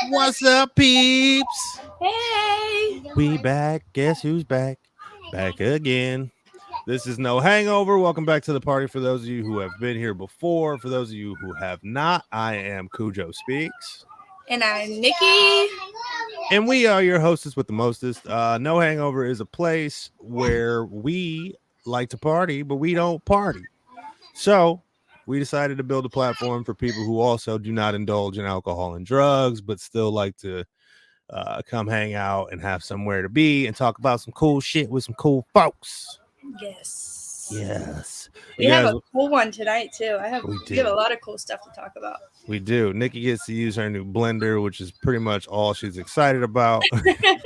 What's up, peeps? Hey. We back. Guess who's back? Back again. This is No Hangover. Welcome back to the party. For those of you who have been here before, for those of you who have not, I am Cujo Speaks. And I'm Nikki. And we are your hostess with the mostest. No Hangover is a place where we like to party, but we don't party. So we decided to build a platform for people who also do not indulge in alcohol and drugs, but still like to come hang out and have somewhere to be and talk about some cool shit with some cool folks. Yes. Yes. We have a cool one tonight too. We have a lot of cool stuff to talk about. We do. Nikki gets to use her new blender, which is pretty much all she's excited about. I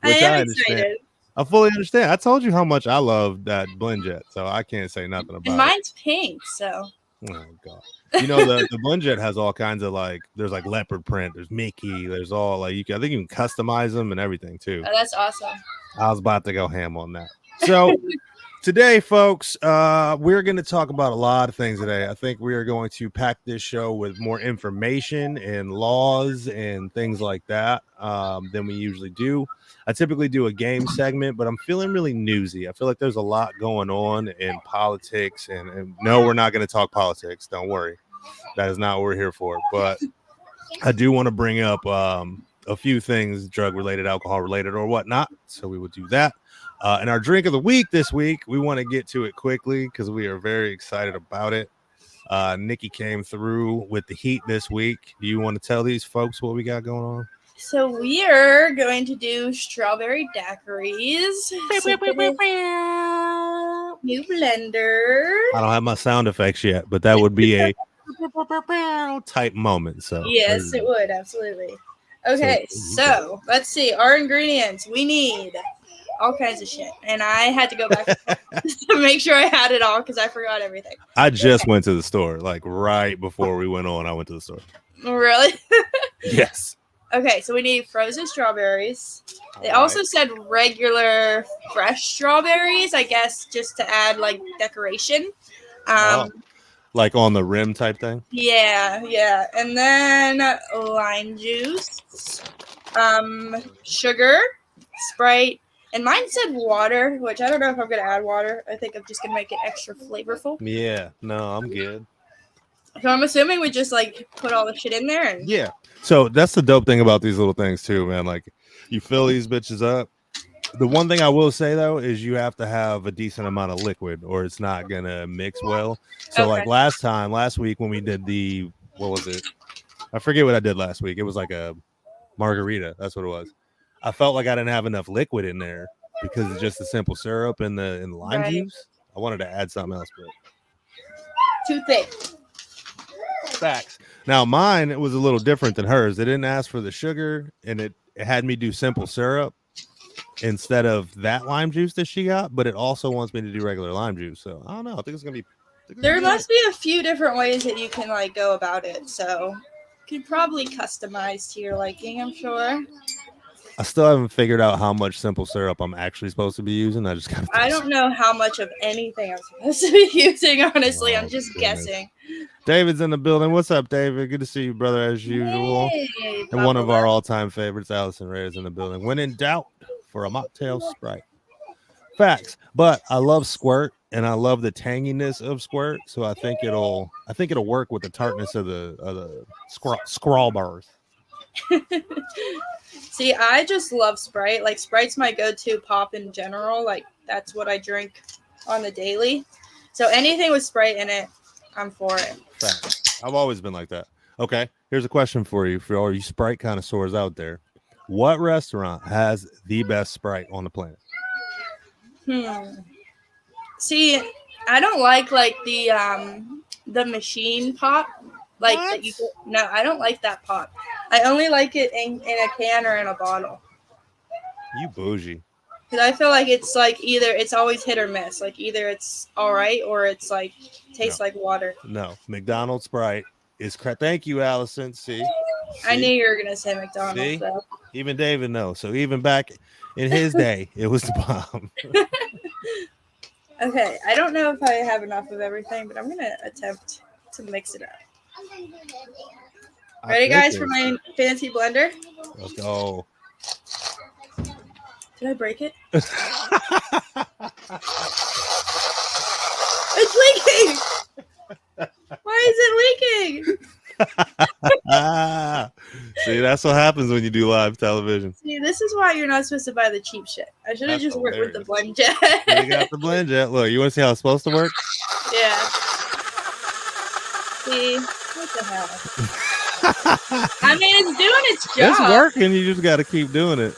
am excited. I fully understand. I told you how much I love that BlendJet, so I can't say nothing about and mine's pink, so. Oh god. You know the BlendJet has all kinds of there's like leopard print, there's Mickey, there's all I think you can customize them and everything too. Oh, that's awesome. I was about to go ham on that. So today, folks, we're going to talk about a lot of things today. I think we are going to pack this show with more information and laws and things like that than we usually do. I typically do a game segment, but I'm feeling really newsy. I feel like there's a lot going on in politics. And no, we're not going to talk politics. Don't worry. That is not what we're here for. But I do want to bring up a few things, drug-related, alcohol-related, or whatnot. So we will do that. And our drink of the week this week, we want to get to it quickly because we are very excited about it. Nikki came through with the heat this week. Do you want to tell these folks what we got going on? So we are going to do strawberry daiquiris. New blender. I don't have my sound effects yet, but that would be a type moment. So yes, it would. Absolutely. Okay, so let's see. Our ingredients. We need all kinds of shit. And I had to go back to make sure I had it all because I forgot everything. I just went to the store, like right before we went on. I went to the store. Really? Yes. Okay, so we need frozen strawberries. They also said regular fresh strawberries, I guess, just to add like decoration. Like on the rim type thing? Yeah. And then lime juice, sugar, Sprite, and mine said water, which I don't know if I'm going to add water. I think I'm just going to make it extra flavorful. Yeah, no, I'm good. So I'm assuming we just like put all the shit in there. And yeah. So that's the dope thing about these little things too, man. Like you fill these bitches up. The one thing I will say though is you have to have a decent amount of liquid or it's not going to mix well. So like last week when we did what was it? I forget what I did last week. It was like a margarita. That's what it was. I felt like I didn't have enough liquid in there because it's just the simple syrup and the lime juice. I wanted to add something else, but too thick. Facts. Now mine, it was a little different than hers. They didn't ask for the sugar, and it had me do simple syrup instead of that lime juice that she got. But it also wants me to do regular lime juice. So I don't know. I think it's gonna be. There must be a few different ways that you can like go about it. So you could probably customize to your liking. I'm sure. I still haven't figured out how much simple syrup I'm actually supposed to be using. I don't know how much of anything I'm supposed to be using, honestly. I'm just guessing. David's in the building. What's up, David? Good to see you, brother, as usual. Hey, and one of our all-time favorites, Allison Ray, is in the building. When in doubt, for a mocktail Sprite. Facts. But I love Squirt, and I love the tanginess of Squirt, so I think it'll work with the tartness of the scrawl bars. See, I just love Sprite. Like, Sprite's my go-to pop in general. Like, that's what I drink on the daily. So anything with Sprite in it, I'm for it. Fact. I've always been like that. Okay, here's a question for you all you Sprite connoisseurs out there. What restaurant has the best Sprite on the planet? See, I don't like the machine pop. Like that you no, I don't like that pop. I only like it in a can or in a bottle. You bougie. Because I feel like it's like either it's always hit or miss. Like either it's all right or it's like tastes like water. No, McDonald's Sprite is correct. Thank you, Allison. See, I knew you were gonna say McDonald's. Though. Even David knows. So even back in his day, it was the bomb. Okay, I don't know if I have enough of everything, but I'm gonna attempt to mix it up. Ready, guys, for my fancy blender? Let's go. Did I break it? It's leaking! Why is it leaking? See, that's what happens when you do live television. See, this is why you're not supposed to buy the cheap shit. I should have just worked with the blend jet. You got the blend jet. Look, you want to see how it's supposed to work? Yeah. See, what the hell? I mean, it's doing its job. It's working. You just got to keep doing it.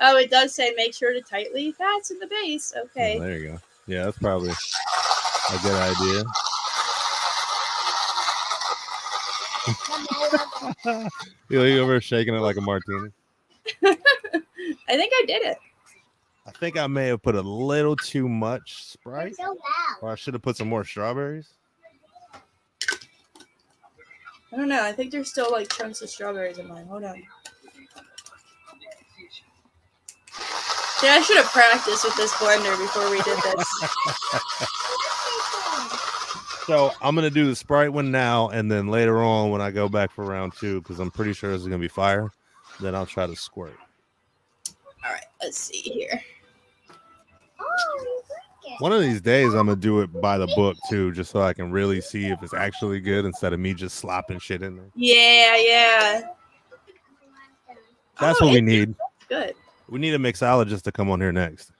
Oh, it does say make sure to tightly fasten the base. Okay. Oh, there you go. Yeah, that's probably a good idea. You over shaking it like a martini. I think I did it. I think I may have put a little too much Sprite, or I should have put some more strawberries. I don't know. I think there's still like chunks of strawberries in mine. Hold on. See, I should have practiced with this blender before we did this. So I'm going to do the Sprite one now, and then later on when I go back for round 2, because I'm pretty sure this is going to be fire, then I'll try to squirt. All right, let's see here. One of these days, I'm going to do it by the book, too, just so I can really see if it's actually good instead of me just slopping shit in there. Yeah. That's what we need. Good. We need a mixologist to come on here next.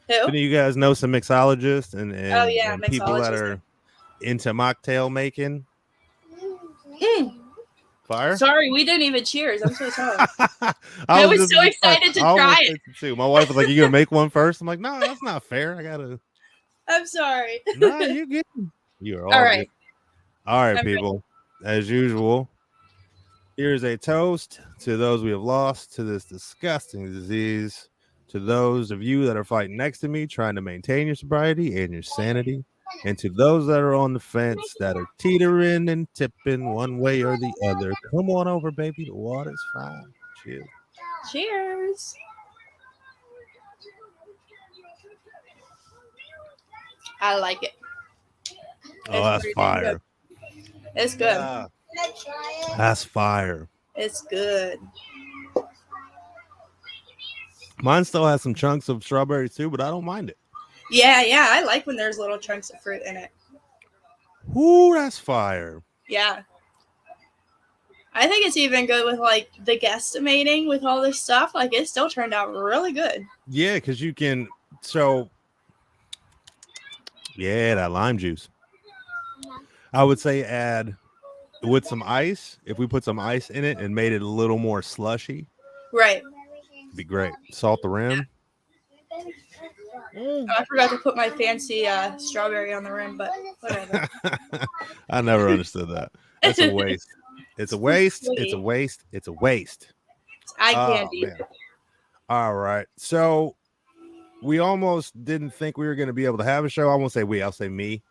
Who? Any of you guys know some mixologists and people that mixologists. are into mocktail making? Fire? Sorry, we didn't even cheers. I'm so sorry. I was so excited to try it. Too. My wife was like, "You gonna make one first?" I'm like, "No, that's not fair. I gotta." I'm sorry. No, you get. You're all right. good. All right, I'm people. As usual, here's a toast to those we have lost to this disgusting disease. To those of you that are fighting next to me, trying to maintain your sobriety and your sanity. And to those that are on the fence, that are teetering and tipping one way or the other, come on over, baby. The water's fine. Cheers. Cheers. I like it. Oh, that's fire. Good. It's good. Yeah. That's fire. It's good. Mine still has some chunks of strawberries too, but I don't mind it. Yeah. I like when there's little chunks of fruit in it. Ooh, that's fire. Yeah. I think it's even good with like the guesstimating with all this stuff. Like it still turned out really good. Yeah, because you can. So, yeah, that lime juice. I would say add with some ice. If we put some ice in it and made it a little more slushy, right? It'd be great. Salt the rim. Oh, I forgot to put my fancy strawberry on the rim, but whatever. I never understood that. That's a waste. It's a waste. It's a waste. It's a waste. It's eye candy. Man. All right. So we almost didn't think we were going to be able to have a show. I won't say we. I'll say me.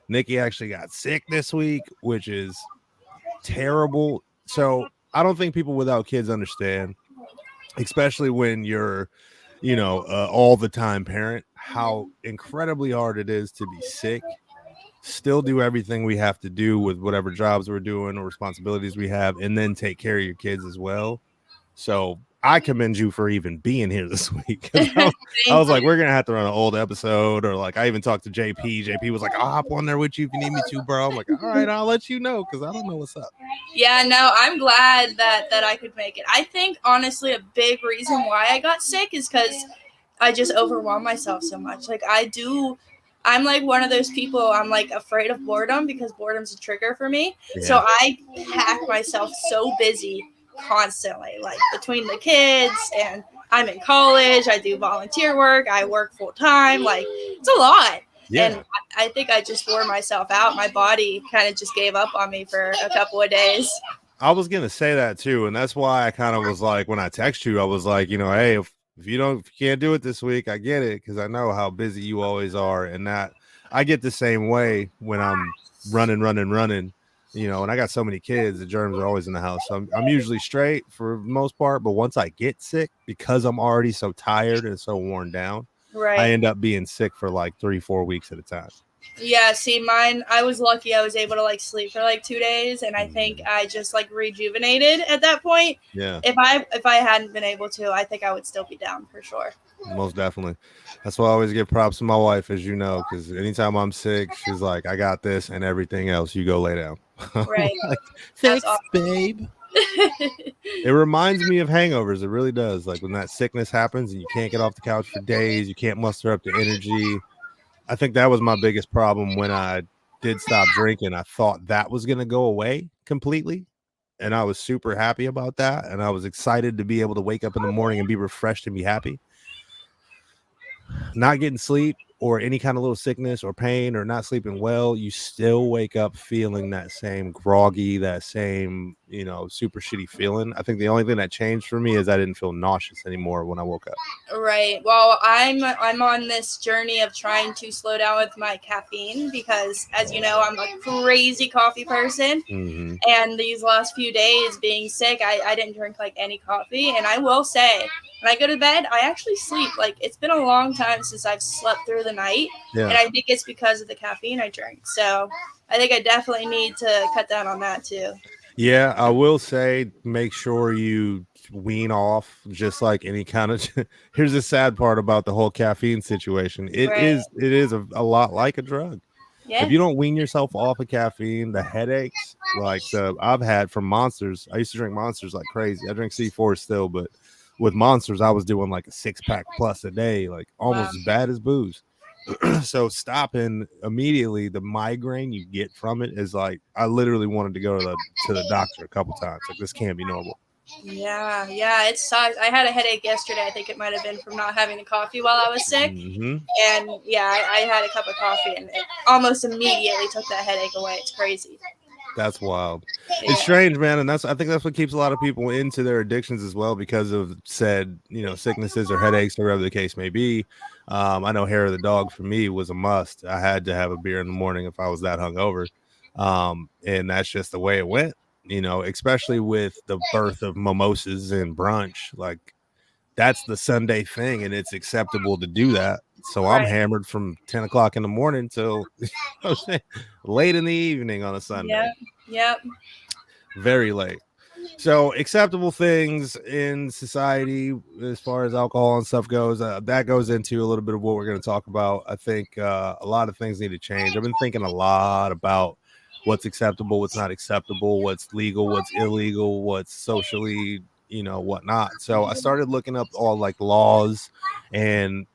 Nikki actually got sick this week, which is terrible. So I don't think people without kids understand, especially when you're, all the time parent, how incredibly hard it is to be sick, still do everything we have to do with whatever jobs we're doing or responsibilities we have, and then take care of your kids as well. So I commend you for even being here this week. I was like, we're going to have to run an old episode, or like I even talked to JP. JP was like, I'll hop on there with you if you need me to, bro. I'm like, all right, I'll let you know because I don't know what's up. Yeah, no, I'm glad that I could make it. I think, honestly, a big reason why I got sick is because I just overwhelmed myself so much. Like, I'm like one of those people, I'm like afraid of boredom because boredom's a trigger for me. Yeah. So I pack myself so busy constantly, like between the kids, and I'm in college, I do volunteer work, I work full time, like it's a lot. Yeah. And I think I just wore myself out. My body kind of just gave up on me for a couple of days. I was gonna say that too, and that's why I kind of was like, when I text you, I was like, hey, if you can't do it this week, I get it, because I know how busy you always are, and that I get the same way when I'm running, and I got so many kids, the germs are always in the house. So I'm usually straight for the most part, but once I get sick, because I'm already so tired and so worn down, right, I end up being sick for like 3-4 weeks at a time. Yeah, see, mine, I was lucky I was able to like sleep for like 2 days, and I think I just like rejuvenated at that point. Yeah, If I hadn't been able to, I think I would still be down for sure. most definitely. That's why I always give props to my wife, as you know, because anytime I'm sick, she's like, I got this and everything else. You go lay down. I'm Right. like, That's thanks, awesome. babe. It reminds me of hangovers. It really does. Like when that sickness happens and you can't get off the couch for days, you can't muster up the energy. I think that was my biggest problem when I did stop drinking. I thought that was going to go away completely. And I was super happy about that. And I was excited to be able to wake up in the morning and be refreshed and be happy. Not getting sleep or any kind of little sickness or pain or not sleeping well, you still wake up feeling that same groggy, that same, super shitty feeling. I think the only thing that changed for me is I didn't feel nauseous anymore when I woke up. Right. Well, I'm on this journey of trying to slow down with my caffeine because, as you know, I'm a crazy coffee person. Mm-hmm. And these last few days being sick, I didn't drink like any coffee. And I will say, when I go to bed, I actually sleep. Like, it's been a long time since I've slept through the night. Yeah. And I think it's because of the caffeine I drink. So I think I definitely need to cut down on that too. Yeah, I will say make sure you wean off just like any kind of here's the sad part about the whole caffeine situation. It Right. is a lot like a drug. Yeah. If you don't wean yourself off of caffeine, the headaches like I've had from Monsters. I used to drink Monsters like crazy. I drink C4 still, but with Monsters I was doing like a 6-pack plus a day, like almost as bad as booze. So stopping immediately, the migraine you get from it is like I literally wanted to go to the doctor a couple times. Like this can't be normal. Yeah, it sucks. I had a headache yesterday. I think it might have been from not having the coffee while I was sick. Mm-hmm. And yeah, I had a cup of coffee and it almost immediately took that headache away. It's crazy. That's wild. Yeah. It's strange, man, and I think that's what keeps a lot of people into their addictions as well, because of said sicknesses or headaches or whatever the case may be. I know hair of the dog for me was a must. I had to have a beer in the morning if I was that hungover, and that's just the way it went. Especially with the birth of mimosas and brunch, like that's the Sunday thing, and it's acceptable to do that. So I'm hammered from 10 o'clock in the morning till late in the evening on a Sunday. Yep. Very late. So acceptable things in society as far as alcohol and stuff goes, that goes into a little bit of what we're going to talk about. I think a lot of things need to change. I've been thinking a lot about what's acceptable, what's not acceptable, what's legal, what's illegal, what's socially, whatnot. So I started looking up all like laws, and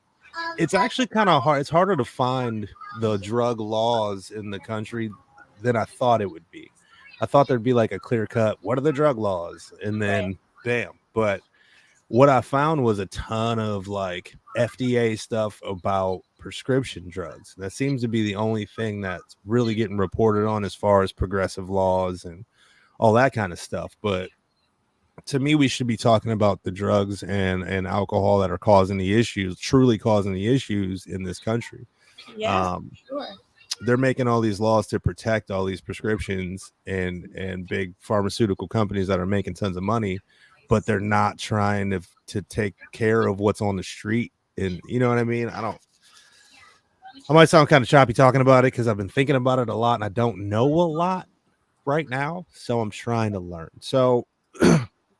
it's actually kind of hard. It's harder to find the drug laws in the country than I thought it would be. I thought there'd be like a clear cut, what are the drug laws? And then bam. But what I found was a ton of like FDA stuff about prescription drugs. That seems to be the only thing that's really getting reported on as far as progressive laws and all that kind of stuff. But to me, we should be talking about the drugs and alcohol that are causing the issues, truly causing the issues in this country. Yeah, sure. They're making all these laws to protect all these prescriptions and big pharmaceutical companies that are making tons of money, but they're not trying to take care of what's on the street. And you know what I mean? I might sound kind of choppy talking about it because I've been thinking about it a lot and I don't know a lot right now. So I'm trying to learn. So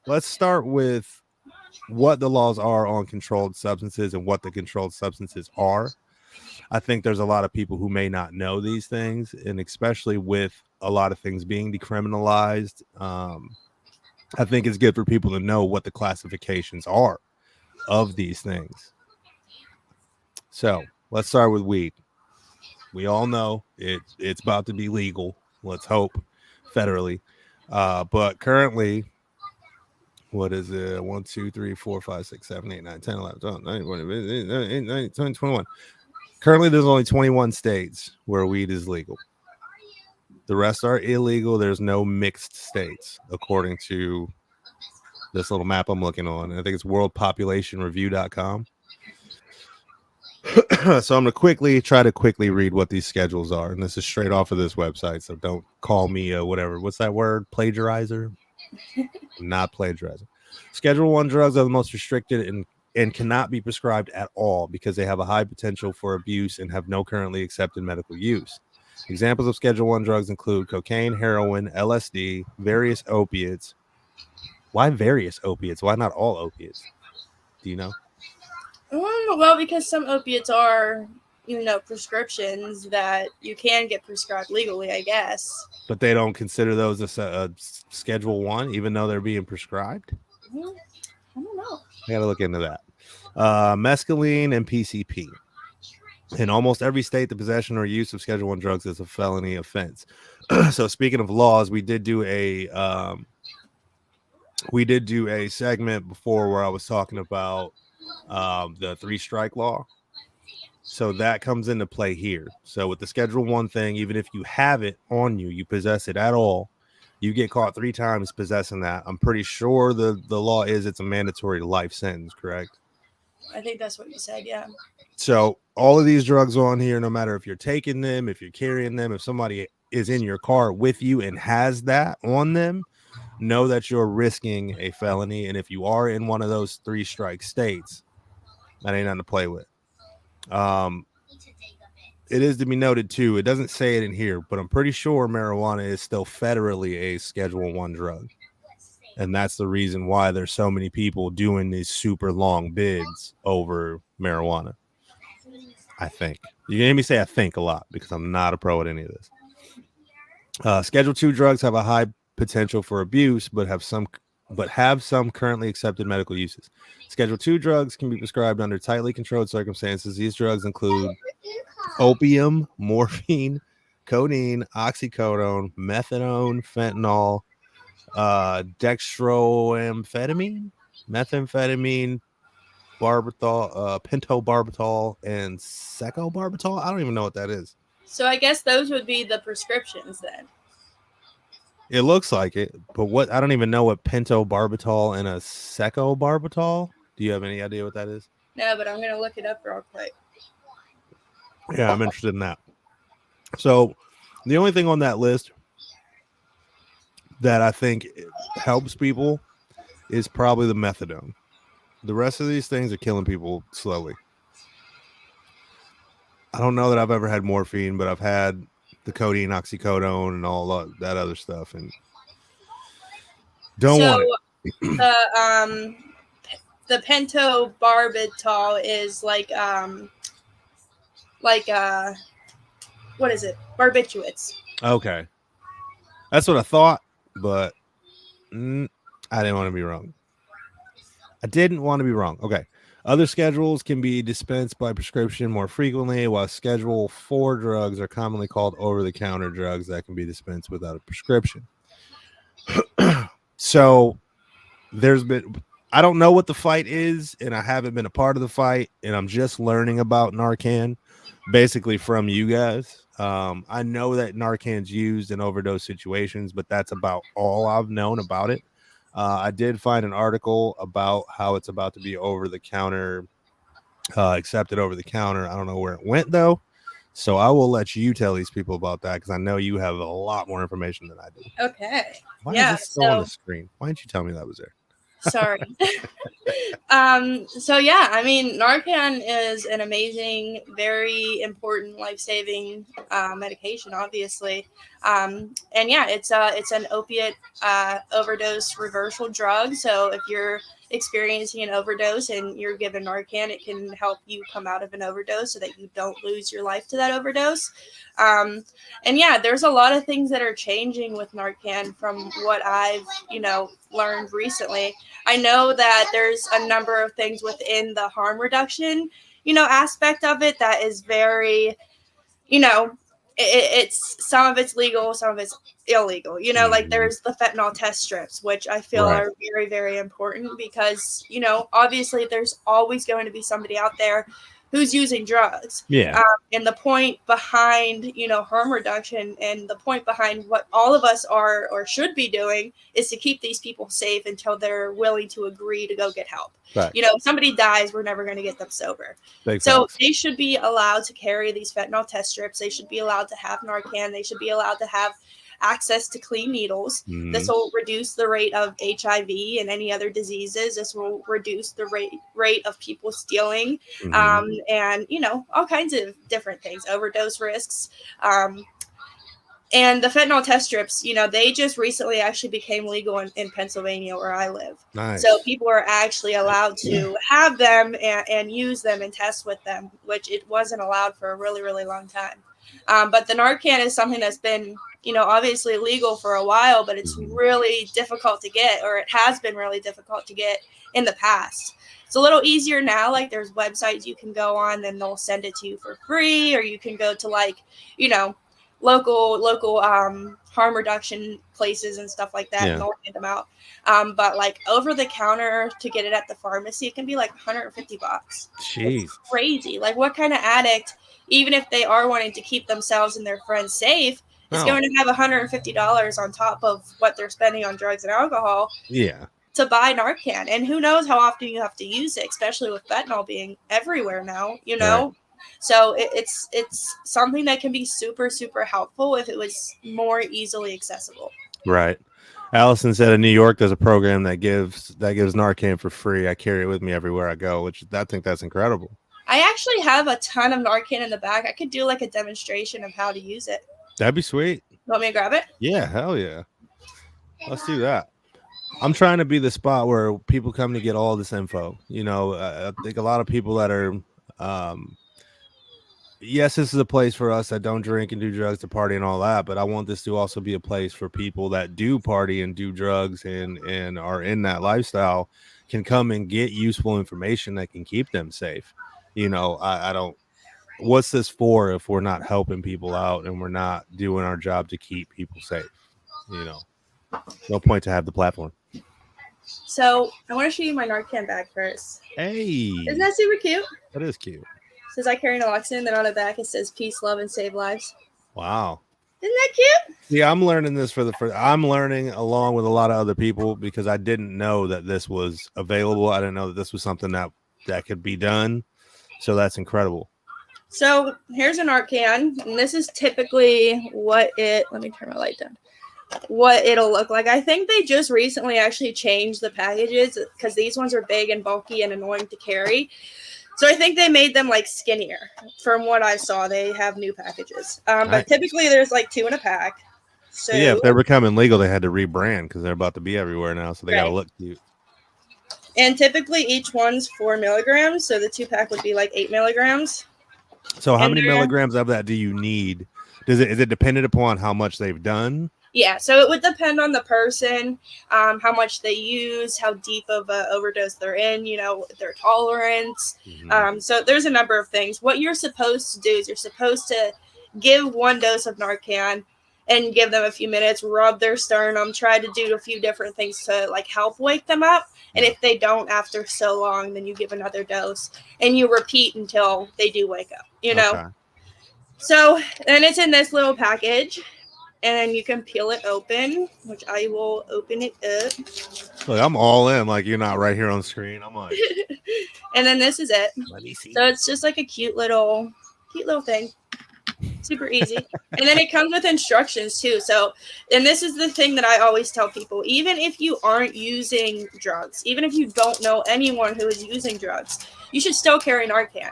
let's start with what the laws are on controlled substances and what the controlled substances are. I think there's a lot of people who may not know these things, and especially with a lot of things being decriminalized, I think it's good for people to know what the classifications are of these things. So let's start with weed. We all know it's about to be legal. Let's hope federally. But currently, what is it? 1, 2, 3, 4, 5, 6, 7, 8, 9, 10, 11, 12, 13, 14, 21. Currently, there's only 21 states where weed is legal. The rest are illegal. There's no mixed states, according to this little map I'm looking on. I think it's worldpopulationreview.com. So I'm going to quickly read what these schedules are. And this is straight off of this website. So don't call me whatever. What's that word? Plagiarizer? Not plagiarizing. Schedule 1 drugs are the most restricted and cannot be prescribed at all because they have a high potential for abuse and have no currently accepted medical use. Examples of Schedule 1 drugs include cocaine, heroin, LSD, various opiates. Why various opiates? Why not all opiates? Do you know? Well, because some opiates are, prescriptions that you can get prescribed legally, I guess. But they don't consider those a Schedule 1, even though they're being prescribed? I don't know. I got to look into that. Mescaline and PCP. In almost every state, the possession or use of Schedule 1 drugs is a felony offense. So speaking of laws, we did do a segment before where I was talking about the 3-strike law. So that comes into play here. So with the Schedule 1 thing, even if you have it on you, you possess it at all, you get caught 3 times possessing that. I'm pretty sure the law is it's a mandatory life sentence, correct? I think that's what you said, yeah. So all of these drugs on here, no matter if you're taking them, if you're carrying them, if somebody is in your car with you and has that on them, know that you're risking a felony. And if you are in one of those 3-strike states, that ain't nothing to play with. It is to be noted too, it doesn't say it in here, but I'm pretty sure marijuana is still federally a Schedule 1 drug. And that's the reason why there's so many people doing these super long bids over marijuana. I think. You hear me say I think a lot because I'm not a pro at any of this. Schedule 2 drugs have a high potential for abuse, but have some currently accepted medical uses. Schedule 2 drugs can be prescribed under tightly controlled circumstances. These drugs include opium, morphine, codeine, oxycodone, methadone, fentanyl, dextroamphetamine, methamphetamine, barbitol, pentobarbital, and secobarbital. I don't even know what that is. So I guess those would be the prescriptions then. It looks like it, but what? I don't even know what pentobarbital and a secobarbital. Do you have any idea what that is? No, but I'm gonna look it up real quick. Yeah, I'm interested in that. So, the only thing on that list that I think helps people is probably the methadone. The rest of these things are killing people slowly. I don't know that I've ever had morphine, but I've had the codeine, oxycodone, and all that other stuff, and don't want it. The pentobarbital is like what is it? Barbiturates. Okay, that's what I thought, but I didn't want to be wrong. Okay. Other schedules can be dispensed by prescription more frequently, while Schedule 4 drugs are commonly called over-the-counter drugs that can be dispensed without a prescription. So I don't know what the fight is, and I haven't been a part of the fight, and I'm just learning about Narcan, basically from you guys. I know that Narcan's used in overdose situations, but that's about all I've known about it. I did find an article about how it's about to be over-the-counter, accepted over-the-counter. I don't know where it went, though. So I will let you tell these people about that because I know you have a lot more information than I do. Okay. Why is this still on the screen? Why didn't you tell me that was there? Sorry. So yeah, I mean, Narcan is an amazing, very important, life-saving medication, obviously. And yeah, it's an opiate overdose reversal drug. So if you're experiencing an overdose and you're given Narcan, it can help you come out of an overdose so that you don't lose your life to that overdose. And yeah, there's a lot of things that are changing with Narcan from what I've, learned recently. I know that there's a number of things within the harm reduction, aspect of it that is very, it's some of it's legal, some of it's illegal. Like there's the fentanyl test strips, which I feel are very, very important because, obviously there's always going to be somebody out there who's using drugs. Yeah. And the point behind, harm reduction and the point behind what all of us are or should be doing is to keep these people safe until they're willing to agree to go get help. Right. If somebody dies, we're never going to get them sober. So they should be allowed to carry these fentanyl test strips. They should be allowed to have Narcan. They should be allowed to have access to clean needles. This will reduce the rate of HIV and any other diseases. This will reduce the rate of people stealing, and all kinds of different things, overdose risks. And the fentanyl test strips, they just recently actually became legal in Pennsylvania where I live. Nice. So people are actually allowed to have them and use them and test with them, which it wasn't allowed for a really, really long time. But the Narcan is something that's been, obviously legal for a while, but it's really difficult to get, or it has been really difficult to get in the past. It's a little easier now. Like there's websites you can go on and they'll send it to you for free, or you can go to local harm reduction places and stuff like that, and they'll hand them out. But like over the counter to get it at the pharmacy, it can be like $150. Jeez. It's crazy. Like what kind of addict, even if they are wanting to keep themselves and their friends safe, is going to have $150 on top of what they're spending on drugs and alcohol to buy Narcan? And who knows how often you have to use it, especially with fentanyl being everywhere now, Right. So it's something that can be super, super helpful if it was more easily accessible. Right. Allison said in New York there's a program that gives Narcan for free. I carry it with me everywhere I go, which I think that's incredible. I actually have a ton of Narcan in the back. I could do like a demonstration of how to use it. That'd be sweet. You want me to grab it? Yeah, hell yeah. Let's do that. I'm trying to be the spot where people come to get all this info. I think a lot of people that are yes, this is a place for us that don't drink and do drugs to party and all that, but I want this to also be a place for people that do party and do drugs and are in that lifestyle can come and get useful information that can keep them safe. I don't, what's this for if we're not helping people out and we're not doing our job to keep people safe? No point to have the platform. So I want to show you my Narcan bag first. Hey, isn't that super cute? That is cute. Says I carry naloxone, then on the back it says peace, love, and save lives. Wow. Isn't that cute? Yeah, I'm learning this I'm learning along with a lot of other people because I didn't know that this was available. I didn't know that this was something that could be done. So that's incredible. So here's a Narcan, and this is typically let me turn my light down, what it'll look like. I think they just recently actually changed the packages because these ones are big and bulky and annoying to carry. So I think they made them like skinnier. From what I saw, they have new packages. Nice. But typically there's like 2 in a pack. So yeah, if they're becoming legal, they had to rebrand because they're about to be everywhere now. So they got to look cute. And typically each one's 4 milligrams. So the 2-pack would be like 8 milligrams. So how many milligrams of that do you need? Is it dependent upon how much they've done? Yeah, so it would depend on the person, how much they use, how deep of an overdose they're in, their tolerance. So there's a number of things. What you're supposed to do is you're supposed to give 1 dose of Narcan and give them a few minutes, rub their sternum, try to do a few different things to like help wake them up. And if they don't after so long, then you give another dose and you repeat until they do wake up, Okay. So then it's in this little package. And you can peel it open, which I will open it up. Look, I'm all in. Like you're not right here on screen. I'm like, and then this is it. Let me see. So it's just like a cute little thing. Super easy. And then it comes with instructions too. So, and this is the thing that I always tell people, even if you aren't using drugs, even if you don't know anyone who is using drugs, you should still carry Narcan.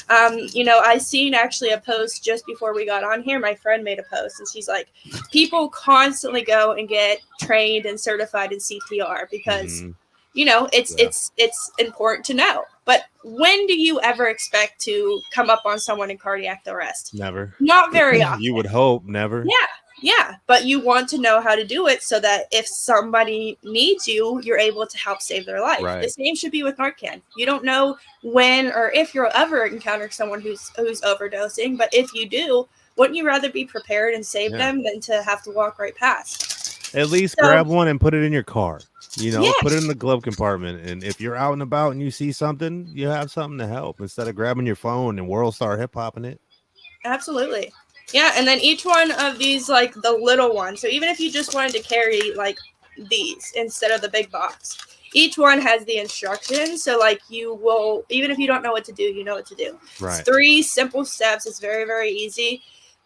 I seen actually a post just before we got on here. My friend made a post and she's like, people constantly go and get trained and certified in CPR because, it's important to know. But when do you ever expect to come up on someone in cardiac arrest? Never. Not very often. You would hope never. Yeah. But you want to know how to do it so that if somebody needs you, you're able to help save their life. Right. The same should be with Narcan. You don't know when or if you'll ever encounter someone who's overdosing, but if you do, wouldn't you rather be prepared and save them than to have to walk right past? At least grab one and put it in your car. Put it in the glove compartment. And if you're out and about and you see something, you have something to help instead of grabbing your phone and World Star Hip Hopping it. Absolutely. Yeah, and then each one of these, like the little one. So even if you just wanted to carry like these instead of the big box, each one has the instructions. So like you will, even if you don't know what to do, you know what to do. Right. It's 3 simple steps. It's very, very easy.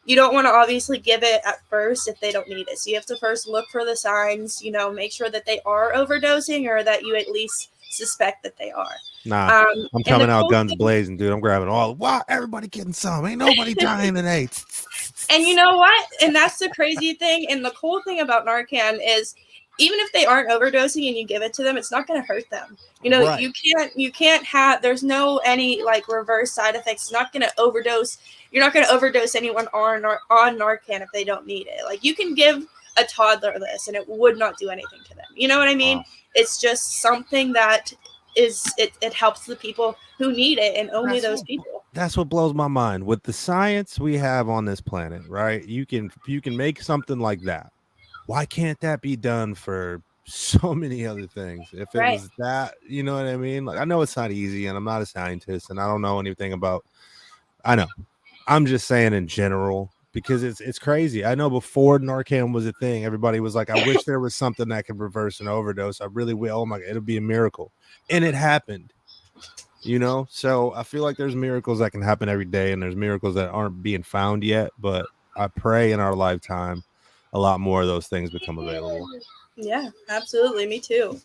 you don't want to obviously give it at first if they don't need it. So you have to first look for the signs, make sure that they are overdosing or that you at least suspect that they are. Nah, I'm and the coming out cool guns thing, blazing, dude. I'm grabbing all. Wow, everybody getting some. Ain't nobody dying today. and you know what? And that's the crazy thing. And the cool thing about Narcan is, even if they aren't overdosing and you give it to them, it's not going to hurt them. Right. You can't have, there's no any like reverse side effects. It's not going to overdose. You're not going to overdose anyone on Narcan if they don't need it. Like, you can give a toddler this and it would not do anything to them. You know what I mean? Wow. It's just something that it helps the people who need it, and only those people. That's what blows my mind. With the science we have on this planet, right? You can make something like that. Why can't that be done for so many other things? If it was that, you know what I mean? Like, I know it's not easy, and I'm not a scientist, and I don't know anything about. I know. I'm just saying in general, because it's crazy. I know before Narcan was a thing, everybody was like, I wish there was something that could reverse an overdose. I really will. Oh my God, it'll be a miracle. And it happened, so I feel like there's miracles that can happen every day, and there's miracles that aren't being found yet. But I pray in our lifetime a lot more of those things become available. Yeah, absolutely. Me too.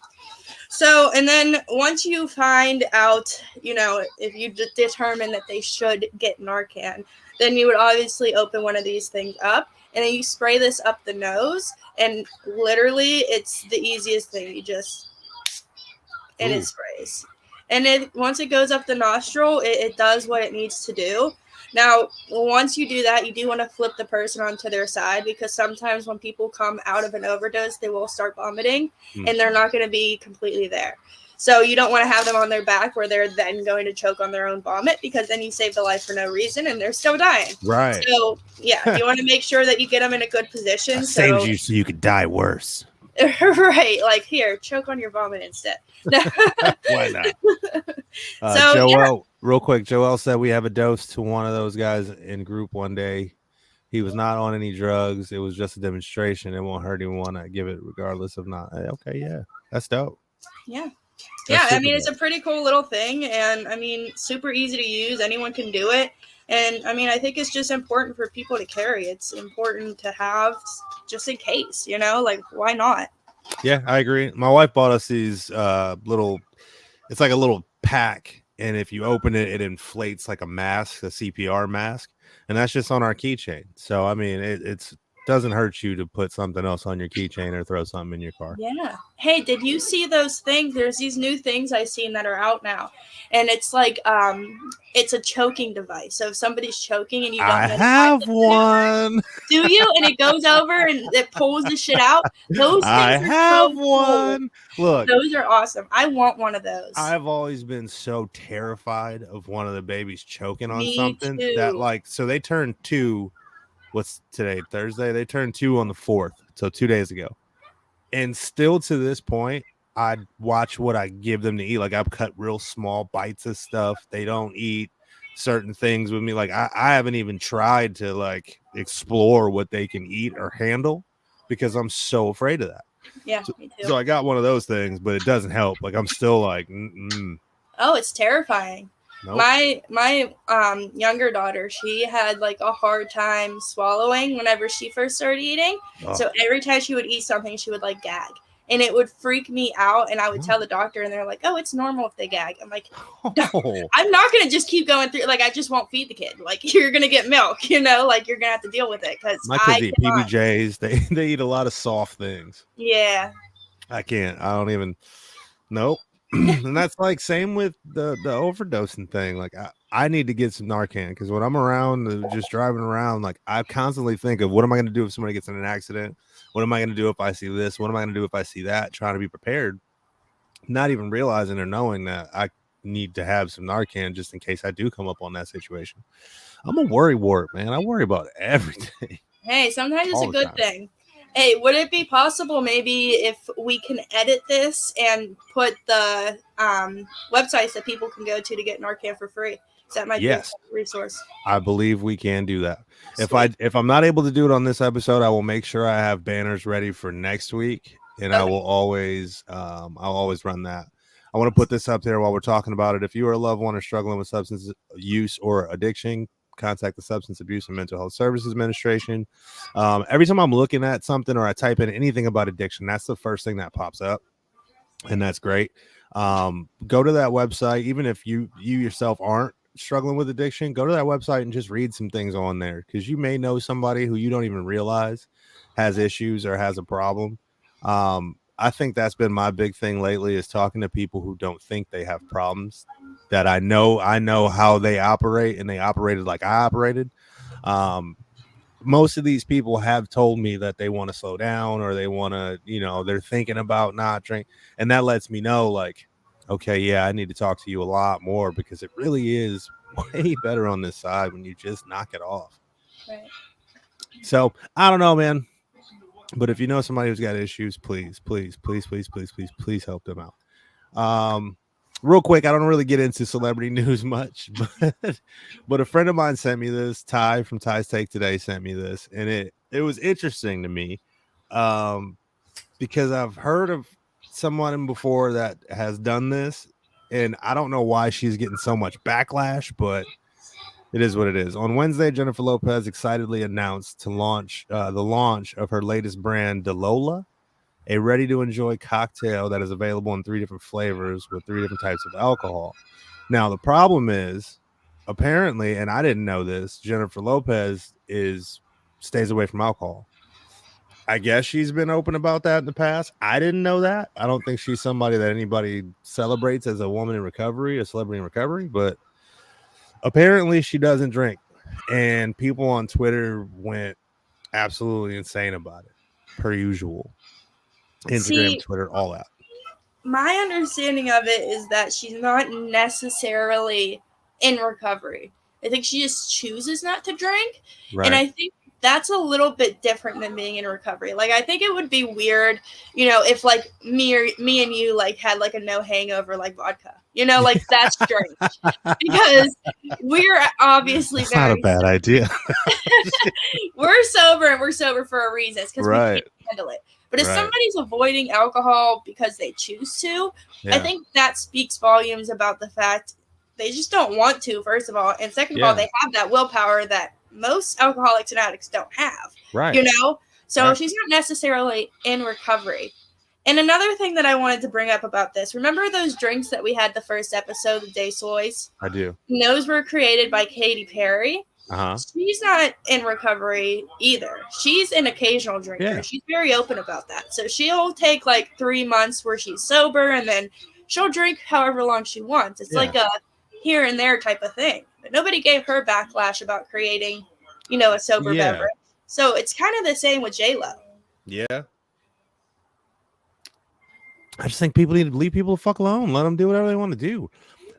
So, and then once you find out, if you determine that they should get Narcan, then you would obviously open one of these things up, and then you spray this up the nose, and literally it's the easiest thing. And it sprays. And once it goes up the nostril, it does what it needs to do. Now, once you do that, you do want to flip the person onto their side, because sometimes when people come out of an overdose, they will start vomiting, and they're not going to be completely there. So you don't want to have them on their back where they're then going to choke on their own vomit, because then you save the life for no reason and they're still dying. Right. So, yeah, you want to make sure that you get them in a good position. Saves you so you could die worse. Right, like, here, choke on your vomit instead. Why not? Joel, real quick, Joel said we have a dose to one of those guys in group one day. He was not on any drugs. It was just a demonstration. It won't hurt anyone. I give it regardless of not. Okay, yeah, that's dope. Yeah. Yeah, I mean, it's a pretty cool little thing, and I mean, super easy to use. Anyone can do it. And I mean, I think it's just important for people to carry. It's important to have just in case, like, why not? Yeah, I agree. My wife bought us these little, it's like a little pack. And if you open it, it inflates like a mask, a CPR mask. And that's just on our keychain. So, I mean, it's doesn't hurt you to put something else on your keychain or throw something in your car. Yeah. Hey, did you see those things? There's these new things I've seen that are out now. And it's like, it's a choking device. So if somebody's choking and you don't I have one. Do you? And it goes over and it pulls the shit out. Those things I have one. Cool. Look. Those are awesome. I want one of those. I've always been so terrified of one of the babies choking on something too. that, like, so they turned 2. What's today? Thursday. They turned 2 on the 4th. So 2 days ago. And still to this point, I watch what I give them to eat. Like, I've cut real small bites of stuff. They don't eat certain things with me. Like, I haven't even tried to like explore what they can eat or handle because I'm so afraid of that. Yeah, me too. So I got one of those things, but it doesn't help. Like, I'm still like, Oh, it's terrifying. Nope. My younger daughter, she had like a hard time swallowing whenever she first started eating. Oh. So every time she would eat something, she would like gag, and it would freak me out. And I would tell the doctor, and they're like, "Oh, it's normal if they gag." I'm like, I'm not gonna just keep going through. Like, I just won't feed the kid. Like, you're gonna get milk, like you're gonna have to deal with it because my kids eat PBJs. They eat a lot of soft things. Yeah, I can't. I don't even. Nope. And that's like same with the overdosing thing. Like, I need to get some Narcan because when I'm around, just driving around, like, I constantly think of what am I going to do if somebody gets in an accident? What am I going to do if I see this? What am I going to do if I see that? Trying to be prepared, not even realizing or knowing that I need to have some Narcan just in case I do come up on that situation. I'm a worry wart, man. I worry about everything. Hey, sometimes it's a good thing. Hey, would it be possible maybe if we can edit this and put the websites that people can go to get Narcan for free? So that might be a resource. I believe we can do that. Sweet. If I'm not able to do it on this episode, I will make sure I have banners ready for next week, and okay. I will always I'll always run that. I want to put this up there while we're talking about it. If you or a loved one are struggling with substance use or addiction, contact the Substance Abuse and Mental Health Services Administration. Every time I'm looking at something or I type in anything about addiction, that's the first thing that pops up, and that's great. Go to that website, even if you yourself aren't struggling with addiction. Go to that website and just read some things on there, because you may know somebody who you don't even realize has issues or has a problem. I think that's been my big thing lately, is talking to people who don't think they have problems, that I know how they operate, and they operated like I operated. Most of these people have told me that they want to slow down, or they want to, they're thinking about not drink. And that lets me know, like, okay, yeah, I need to talk to you a lot more, because it really is way better on this side when you just knock it off. Right. So I don't know, man. But if you know somebody who's got issues, please help them out. Real quick, I don't really get into celebrity news much, but a friend of mine sent me this. Ty from Ty's Take Today sent me this, and it was interesting to me, because I've heard of someone before that has done this, and I don't know why she's getting so much backlash, but it is what it is. On Wednesday, Jennifer Lopez excitedly announced the launch of her latest brand, DeLola, a ready-to-enjoy cocktail that is available in 3 different flavors with 3 different types of alcohol. Now, the problem is, apparently, and I didn't know this, Jennifer Lopez stays away from alcohol. I guess she's been open about that in the past. I didn't know that. I don't think she's somebody that anybody celebrates as a woman in recovery, a celebrity in recovery, but apparently she doesn't drink, and people on Twitter went absolutely insane about it, per usual. Instagram, Twitter, all that. My understanding of it is that she's not necessarily in recovery. I think she just chooses not to drink. Right. And I think that's a little bit different than being in recovery. Like, I think it would be weird, if like me and you like had like a no hangover, like vodka, like that's strange, because we're obviously that's not a bad idea. We're sober, and we're sober for a reason. It's because we can't handle it. But if somebody's avoiding alcohol because they choose to, I think that speaks volumes about the fact they just don't want to, first of all. And second of all, they have that willpower that most alcoholics and addicts don't have. Right. So she's not necessarily in recovery. And another thing that I wanted to bring up about this, remember those drinks that we had the first episode, the Day Soys? I do. And those were created by Katy Perry. Uh-huh. She's not in recovery either. She's an occasional drinker. Yeah. She's very open about that. So she'll take like 3 months where she's sober, and then she'll drink however long she wants. It's like a here and there type of thing. But nobody gave her backlash about creating, a sober beverage. So it's kind of the same with J-Lo. Yeah. I just think people need to leave people the fuck alone. Let them do whatever they want to do.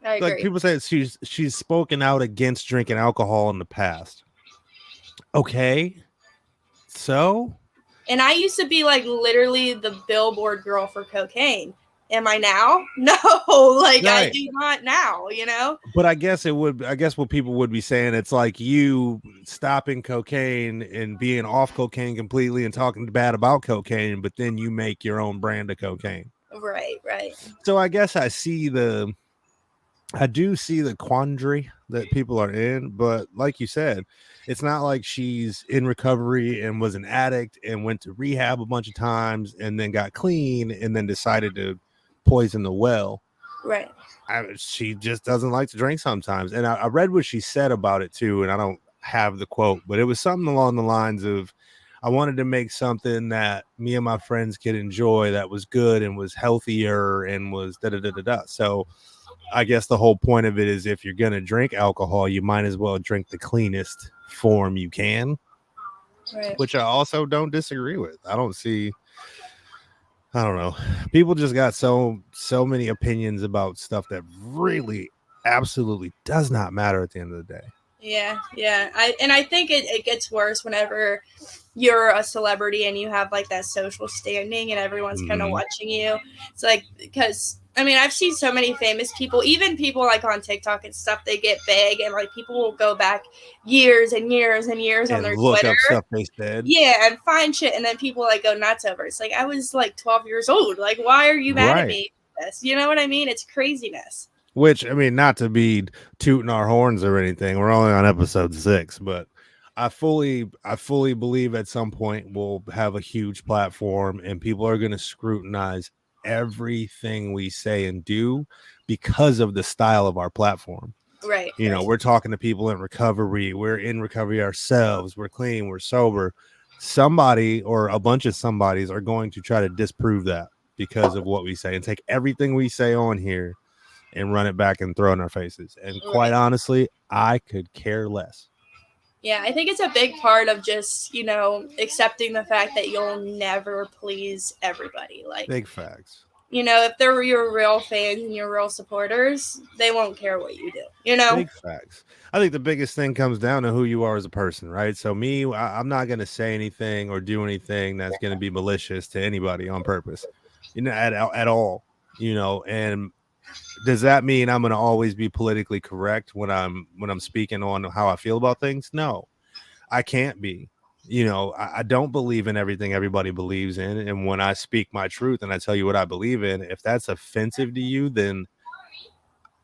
I agree. Like people say, she's spoken out against drinking alcohol in the past. Okay. So? And I used to be like literally the billboard girl for cocaine. Am I now? No, I do not now, But I guess what people would be saying, it's like you stopping cocaine and being off cocaine completely and talking bad about cocaine, but then you make your own brand of cocaine. Right. So I guess I do see the quandary that people are in, but like you said, it's not like she's in recovery and was an addict and went to rehab a bunch of times and then got clean and then decided to poison the well. Right. She just doesn't like to drink sometimes. And I read what she said about it too, and I don't have the quote, but it was something along the lines of, I wanted to make something that me and my friends could enjoy that was good and was healthier and was da-da-da-da-da. So I guess the whole point of it is, if you're going to drink alcohol, you might as well drink the cleanest form you can, which I also don't disagree with. I don't know. People just got so many opinions about stuff that really absolutely does not matter at the end of the day. Yeah. I think it gets worse whenever you're a celebrity and you have like that social standing and everyone's kind of watching you. It's like, because I've seen so many famous people, even people like on TikTok and stuff, they get big and like people will go back years and years and years on their look Twitter. Up stuff they said. Yeah, and find shit, and then people like go nuts over it. It's like, I was like 12 years old. Like, why are you mad at me for this? You know what I mean? It's craziness. Which, I mean, not to be tooting our horns or anything. We're only on episode 6, but I fully believe at some point we'll have a huge platform and people are going to scrutinize everything we say and do because of the style of our platform. Right. You know, we're talking to people in recovery. We're in recovery ourselves. We're clean. We're sober. Somebody or a bunch of somebodies are going to try to disprove that because of what we say and take everything we say on here and run it back and throw in our faces. And quite honestly, I could care less. Yeah, I think it's a big part of just, you know, accepting the fact that you'll never please everybody. Like, big facts. You know, if they're your real fans and your real supporters, they won't care what you do, you know? Big facts. I think the biggest thing comes down to who you are as a person, right? So me, I'm not going to say anything or do anything that's going to be malicious to anybody on purpose, you know, at all, you know. And does that mean I'm going to always be politically correct when I'm speaking on how I feel about things? No, I can't be. You know, I don't believe in everything everybody believes in. And when I speak my truth and I tell you what I believe in, if that's offensive to you, then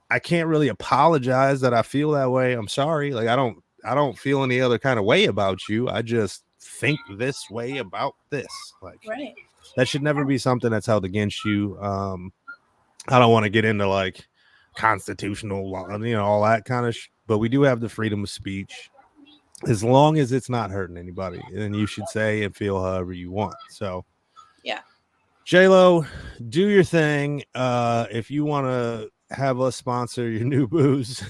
I can't really apologize that I feel that way. I'm sorry. Like, I don't feel any other kind of way about you. I just think this way about this. Like, right. That should never be something that's held against you. I don't want to get into like constitutional law, you know, all that kind of but we do have the freedom of speech. As long as it's not hurting anybody, then you should say and feel however you want. So, yeah. J-Lo, do your thing. If you want to have us sponsor your new booze,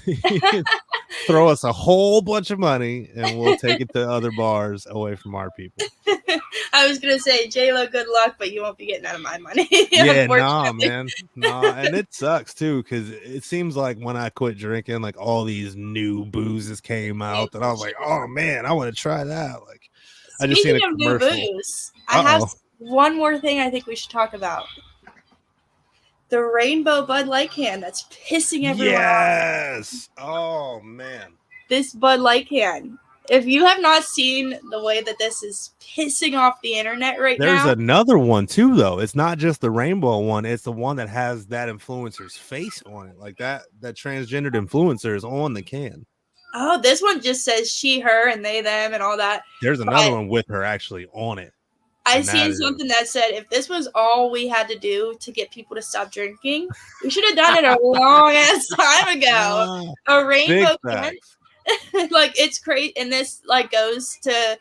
throw us a whole bunch of money and we'll take it to other bars away from our people. I was going to say, J-Lo, good luck, but you won't be getting out of my money. Yeah, nah, man. Nah, and it sucks, too, because it seems like when I quit drinking, like, all these new boozes came out, and I was like, oh, man, I want to try that. Like, I just seen a commercial. New booze, I have one more thing I think we should talk about. The rainbow Bud Light can that's pissing everyone off. Yes! Oh, man. This Bud Light can. If you have not seen the way that this is pissing off the internet now. There's another one too, though. It's not just the rainbow one. It's the one that has that influencer's face on it. Like that transgendered influencer is on the can. Oh, this one just says she, her, and they, them, and all that. There's another one with her actually on it. I seen something that said if this was all we had to do to get people to stop drinking, we should have done it a long ass time ago. A rainbow can. Like, it's crazy. And this like goes to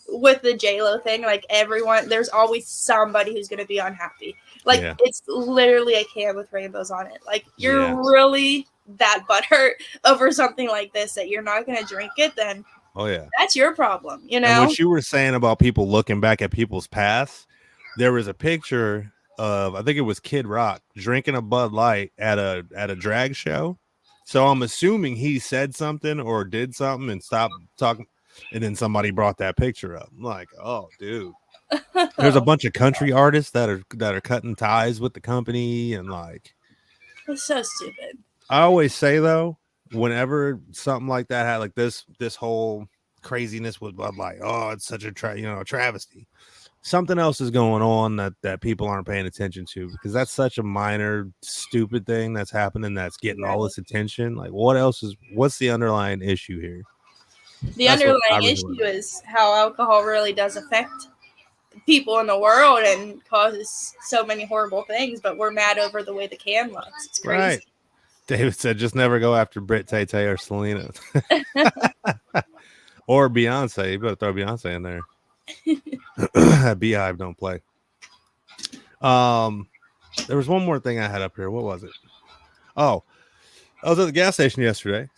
with the J-Lo thing. Like, everyone, there's always somebody who's going to be unhappy. Like, It's literally a can with rainbows on it. Like, you're really that butthurt over something like this that you're not going to drink it, then that's your problem, you know? And what you were saying about people looking back at people's past, there was a picture of, I think it was Kid Rock drinking a Bud Light at a drag show. So I'm assuming he said something or did something and stopped talking, and then somebody brought that picture up. I'm like, oh, dude. There's a bunch of country artists that are cutting ties with the company, and like, it's so stupid. I always say though, whenever something like that had like this whole craziness with Bud Light, oh, it's such a travesty. Something else is going on that people aren't paying attention to, because that's such a minor, stupid thing that's happening that's getting all this attention. Like, what's the underlying issue here? The underlying issue is how alcohol really does affect people in the world and causes so many horrible things, but we're mad over the way the can looks. It's crazy. Right. David said, just never go after Brit, Tay or Selena. Or Beyonce. You better throw Beyonce in there. Beehive don't play. There was one more thing I had up here. What was it? Oh, I was at the gas station yesterday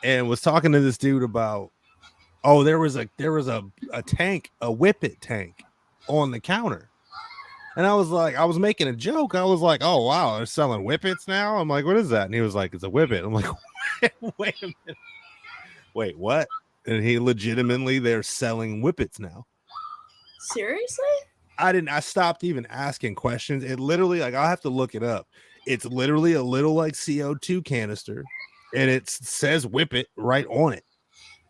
and was talking to this dude about, there was a tank, a Whippet tank on the counter. And I was like, I was making a joke. I was like, oh, wow, they're selling Whippets now? I'm like, what is that? And he was like, it's a Whippet. I'm like, wait a minute. Wait, what? And he legitimately, they're selling Whippets now. Seriously? I stopped even asking questions. It literally, like, I'll have to look it up. It's literally a little like CO2 canister, and it says Whippet right on it.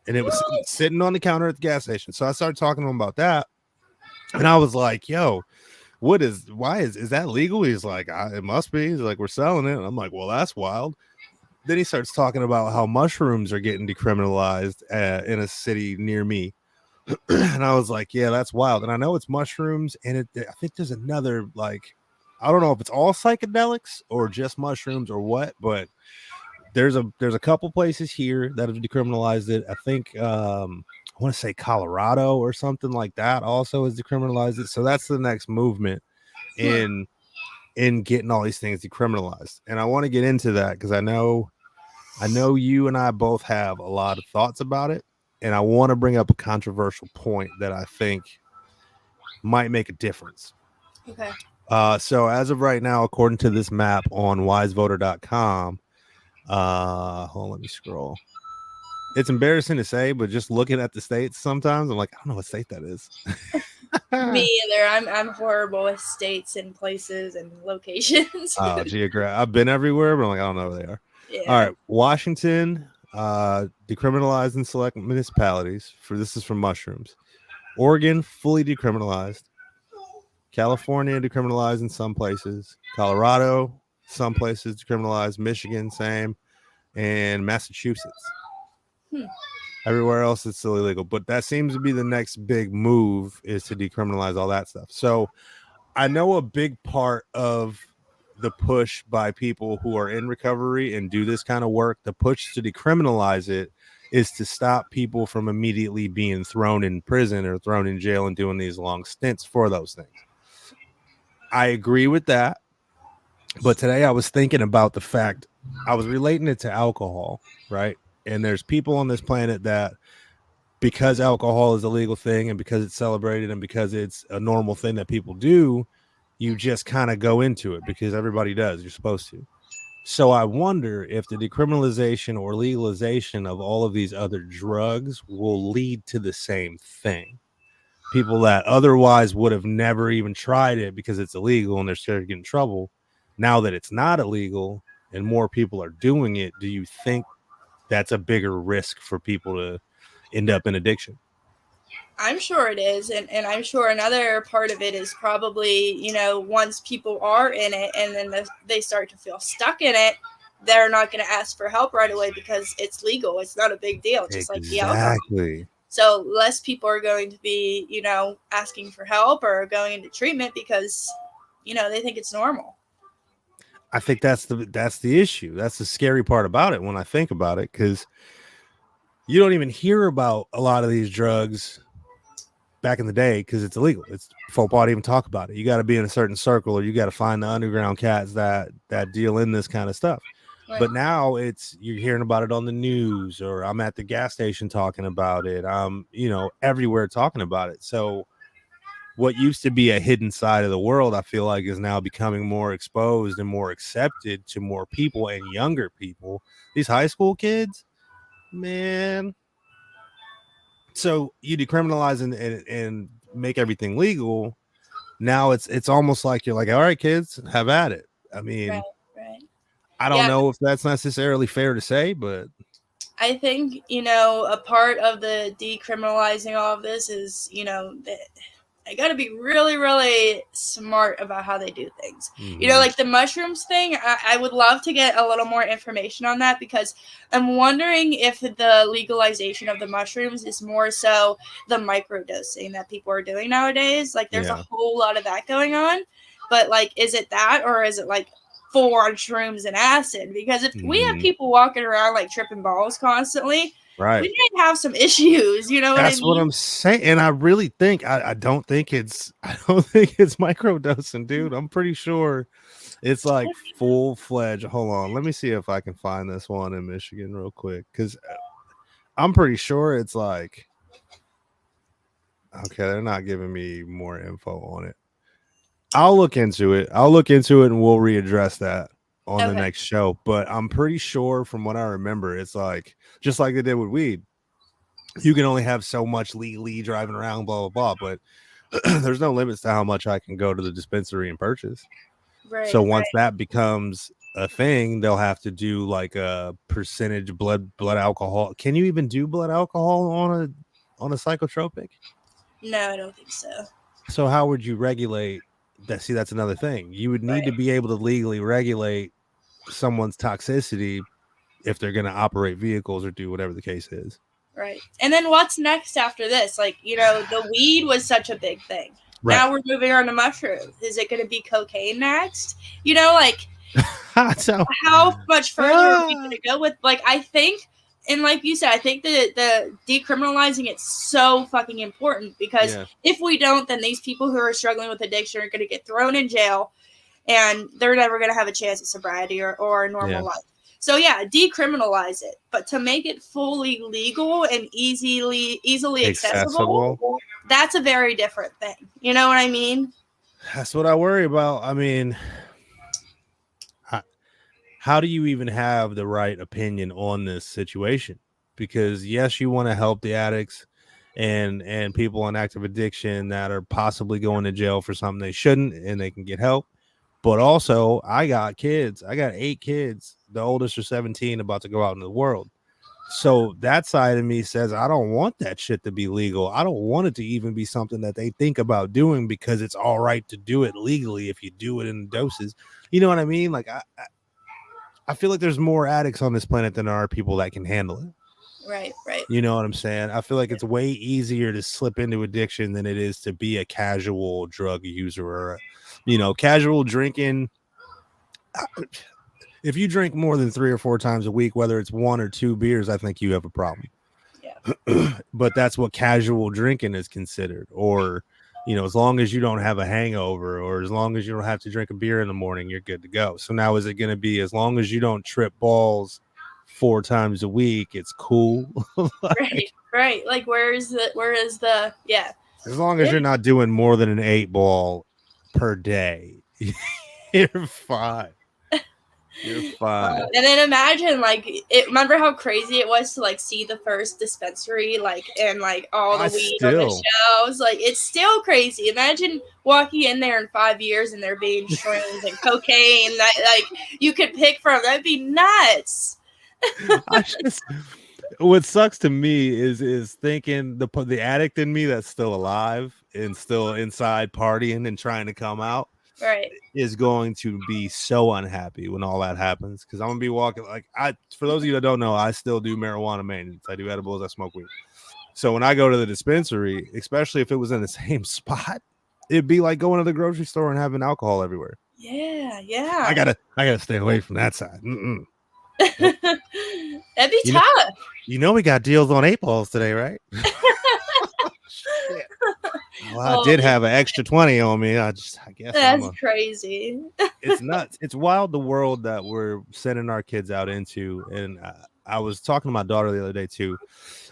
And it was sitting on the counter at the gas station. So I started talking to him about that. And I was like, yo, why is that legal? He's like, it must be. He's like, we're selling it. And I'm like, well, that's wild. Then he starts talking about how mushrooms are getting decriminalized in a city near me. And I was like, yeah, that's wild. And I know it's mushrooms. And I think there's another, like, I don't know if it's all psychedelics or just mushrooms or what, but there's a couple places here that have decriminalized it. I think I want to say Colorado or something like that also has decriminalized it. So that's the next movement in getting all these things decriminalized. And I want to get into that because I know you and I both have a lot of thoughts about it. And I want to bring up a controversial point that I think might make a difference. Okay. So as of right now, according to this map on wisevoter.com, hold on, let me scroll. It's embarrassing to say, but just looking at the states sometimes, I'm like, I don't know what state that is. Me either. I'm horrible with states and places and locations. Oh, I've been everywhere, but I'm like, I don't know where they are. Yeah. All right, Washington, decriminalized in select municipalities. This is from mushrooms. Oregon, fully decriminalized. California, decriminalized in some places. Colorado, some places decriminalized. Michigan, same. And Massachusetts. Everywhere else it's still illegal. But that seems to be the next big move, is to decriminalize all that stuff. So I know a big part of the push by people who are in recovery and do this kind of work, the push to decriminalize it, is to stop people from immediately being thrown in prison or thrown in jail and doing these long stints for those things. I agree with that. But today I was thinking about the fact, I was relating it to alcohol, right? And there's people on this planet that, because alcohol is a legal thing and because it's celebrated and because it's a normal thing that people do, you just kind of go into it because everybody does. You're supposed to. So I wonder if the decriminalization or legalization of all of these other drugs will lead to the same thing. People that otherwise would have never even tried it because it's illegal and they're scared to get in trouble. Now that it's not illegal and more people are doing it, do you think that's a bigger risk for people to end up in addiction? I'm sure it is. And I'm sure another part of it is probably, once people are in it and then they start to feel stuck in it, they're not going to ask for help right away because it's legal. It's not a big deal, just like the alcohol. So less people are going to be, asking for help or going into treatment because, they think it's normal. I think that's the issue. That's the scary part about it when I think about it, because you don't even hear about a lot of these drugs back in the day because it's illegal. It's folk to even talk about it. You got to be in a certain circle, or you got to find the underground cats that deal in this kind of stuff. Right. But now you're hearing about it on the news, or I'm at the gas station talking about it. I'm, everywhere talking about it. So what used to be a hidden side of the world, I feel like, is now becoming more exposed and more accepted to more people and younger people. These high school kids, man. So you decriminalize and make everything legal. Now it's almost like you're like, all right, kids, have at it. I mean, right. I don't know if that's necessarily fair to say, but I think, a part of the decriminalizing all of this is, that I got to be really, really smart about how they do things. Mm-hmm. Like the mushrooms thing, I would love to get a little more information on that, because I'm wondering if the legalization of the mushrooms is more so the microdosing that people are doing nowadays. Like there's a whole lot of that going on, but like, is it that, or is it like full on shrooms and acid? Because if we have people walking around like tripping balls constantly, right, we might have some issues, That's what I'm saying. And I really think I don't think it's microdosing, dude. I'm pretty sure it's like full-fledged. Hold on, let me see if I can find this one in Michigan real quick, because I'm pretty sure it's like, okay, they're not giving me more info on it. I'll look into it and we'll readdress that on the next show. But I'm pretty sure, from what I remember, it's like just like they did with weed. You can only have so much legally driving around, blah, blah, blah. But there's no limits to how much I can go to the dispensary and purchase. Right, so once that becomes a thing, they'll have to do like a percentage blood alcohol. Can you even do blood alcohol on a psychotropic? No, I don't think so. So how would you regulate that's another thing. You would need to be able to legally regulate someone's toxicity if they're going to operate vehicles or do whatever the case is. Right. And then what's next after this? Like, the weed was such a big thing. Right. Now we're moving on to mushrooms. Is it going to be cocaine next? So, how much further are we going to go with? Like, I think, and like you said, I think that the decriminalizing it's so fucking important because if we don't, then these people who are struggling with addiction are going to get thrown in jail and they're never going to have a chance at sobriety or a normal life. So decriminalize it, but to make it fully legal and easily accessible, that's a very different thing. You know what I mean? That's what I worry about. I mean, how do you even have the right opinion on this situation? Because yes, you want to help the addicts and people on active addiction that are possibly going to jail for something they shouldn't, and they can get help. But also, I got kids. I got 8 kids. The oldest are 17, about to go out into the world. So that side of me says, I don't want that shit to be legal. I don't want it to even be something that they think about doing because it's all right to do it legally if you do it in doses. You know what I mean? Like, I feel like there's more addicts on this planet than there are people that can handle it. Right. You know what I'm saying? I feel like it's way easier to slip into addiction than it is to be a casual drug user or casual drinking. If you drink more than 3 or 4 times a week, whether it's 1 or 2 beers, I think you have a problem. Yeah. But that's what casual drinking is considered. Or, as long as you don't have a hangover or as long as you don't have to drink a beer in the morning, you're good to go. So now is it going to be as long as you don't trip balls 4 times a week, it's cool? Right. Like, where is the as long as you're not doing more than an 8 ball per day, you're fine. You're fine. And then imagine, remember how crazy it was to see the first dispensary, and all the weed on the shelves. It's still crazy. Imagine walking in there in 5 years and there being shrooms and cocaine that you could pick from. That'd be nuts. What sucks to me is thinking the addict in me that's still alive and still inside partying and trying to come out. Right. Is going to be so unhappy when all that happens because I'm gonna be walking for those of you that don't know, I still do marijuana maintenance. I do edibles, I smoke weed. So when I go to the dispensary, especially if it was in the same spot, it'd be like going to the grocery store and having alcohol everywhere. Yeah. I gotta stay away from that side. Nope. That'd be tough. We got deals on 8 balls today, right? Shit. Well, I did have an extra 20 on me. I guess that's crazy. It's nuts. It's wild, the world that we're sending our kids out into. And I was talking to my daughter the other day too,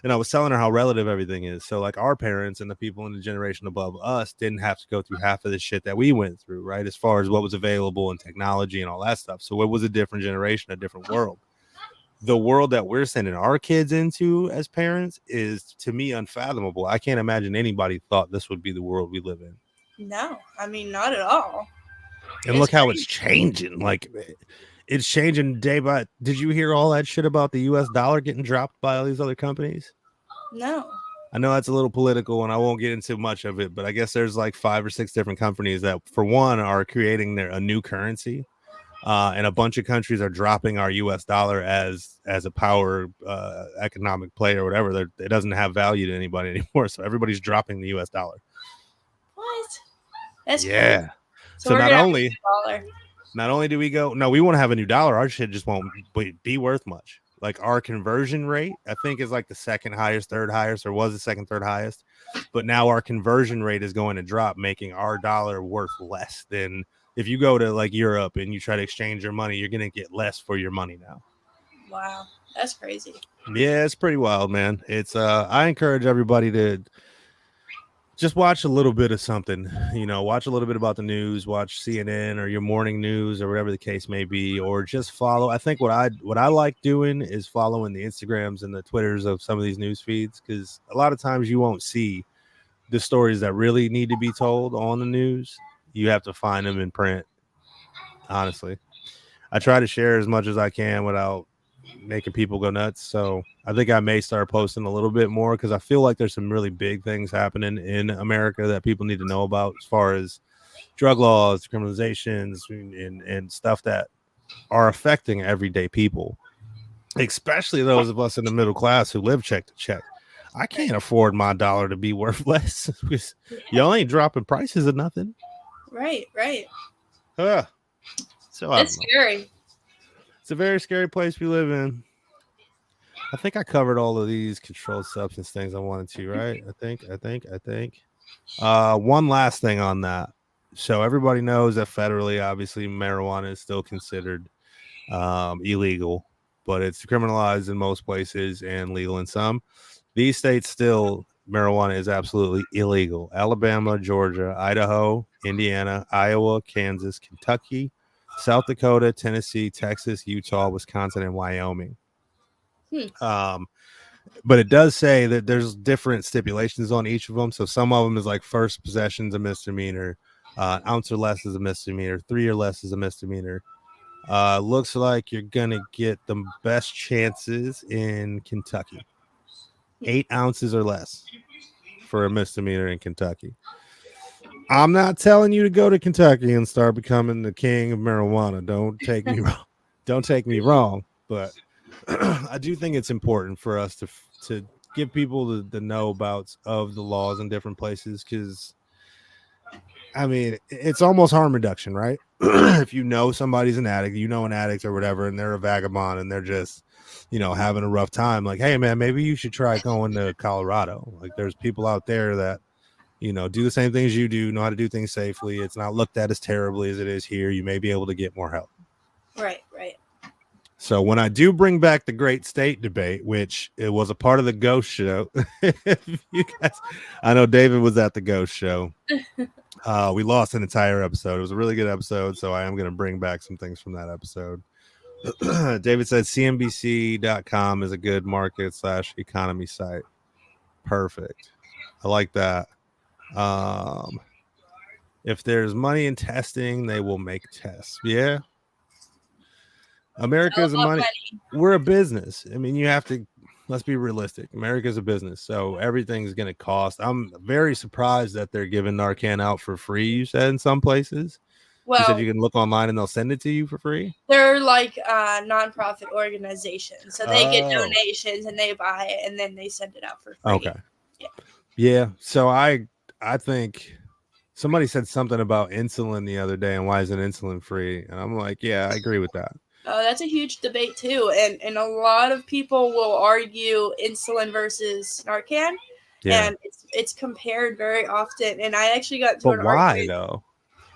and I was telling her how relative everything is. So our parents and the people in the generation above us didn't have to go through half of the shit that we went through, right? As far as what was available and technology and all that stuff. So it was a different generation, a different world. The world that we're sending our kids into as parents is, to me, unfathomable. I can't imagine anybody thought this would be the world we live in. No, I mean, not at all. And look how it's changing. It's changing day by. Did you hear all that shit about the US dollar getting dropped by all these other companies? No. I know that's a little political and I won't get into much of it, but I guess there's 5 or 6 different companies that, for one, are creating a new currency. And a bunch of countries are dropping our U.S. dollar as a power economic play or whatever. It doesn't have value to anybody anymore. So everybody's dropping the U.S. dollar. What? That's crazy. So not only do we go, no, we want to have a new dollar. Our shit just won't be worth much. Our conversion rate, I think, is the second highest, third highest, or was the second, third highest. But now our conversion rate is going to drop, making our dollar worth less than. If you go to Europe and you try to exchange your money, you're going to get less for your money now. Wow. That's crazy. Yeah, it's pretty wild, man. It's I encourage everybody to just watch a little bit of something, watch a little bit about the news, watch CNN or your morning news or whatever the case may be, or just follow. I think what I like doing is following the Instagrams and the Twitters of some of these news feeds, because a lot of times you won't see the stories that really need to be told on the news. You have to find them in print. Honestly, I try to share as much as I can without making people go nuts. So I think I may start posting a little bit more because I feel like there's some really big things happening in America that people need to know about, as far as drug laws, criminalizations, and stuff that are affecting everyday people, especially those of us in the middle class who live check to check. I can't afford my dollar to be worth less because y'all ain't dropping prices of nothing. Right. So I It's don't know. scary. It's a very scary place we live in. I think I covered all of these controlled substance things I wanted to, right? I think. One last thing on that. So everybody knows that federally, obviously, marijuana is still considered illegal, but it's criminalized in most places and legal in some. These states still, marijuana is absolutely illegal. Alabama, Georgia, Idaho, Indiana, Iowa, Kansas, Kentucky, South Dakota, Tennessee, Texas, Utah, Wisconsin, and Wyoming. But it does say that there's different stipulations on each of them. So some of them is like first possession's a misdemeanor, ounce or less is a misdemeanor, 3 or less is a misdemeanor. Looks like you're gonna get the best chances in Kentucky. 8 ounces or less for a misdemeanor in Kentucky. I'm not telling you to go to Kentucky and start becoming the king of marijuana. Don't take me wrong. Don't take me wrong, but I do think it's important for us to give people the know about of the laws in different places, because I mean it's almost harm reduction, right? If you know somebody's an addict, you know an addict or whatever, and they're a vagabond and they're just, having a rough time, like, hey man, maybe you should try going to Colorado. Like there's people out there that do the same things you do, know how to do things safely. It's not looked at as terribly as it is here. You may be able to get more help. Right. So when I do bring back the great state debate, which it was a part of the ghost show, you guys, I know David was at the ghost show. We lost an entire episode. It was a really good episode, so I am going to bring back some things from that episode. David said CNBC.com is a good market/economy site. Perfect. I like that. If there's money in testing, they will make tests. Yeah. America's a money. We're a business. I mean, let's be realistic. America's a business, so everything's going to cost. I'm very surprised that they're giving Narcan out for free. You said in some places. Well, you said you can look online and they'll send it to you for free. They're like nonprofit organizations, so they get donations and they buy it and then they send it out for free. Okay. Yeah. So I think somebody said something about insulin the other day and why isn't insulin free? And I'm like, yeah, I agree with that. Oh, that's a huge debate too, and a lot of people will argue insulin versus Narcan, and it's compared very often. And I actually got to an argument. Why though?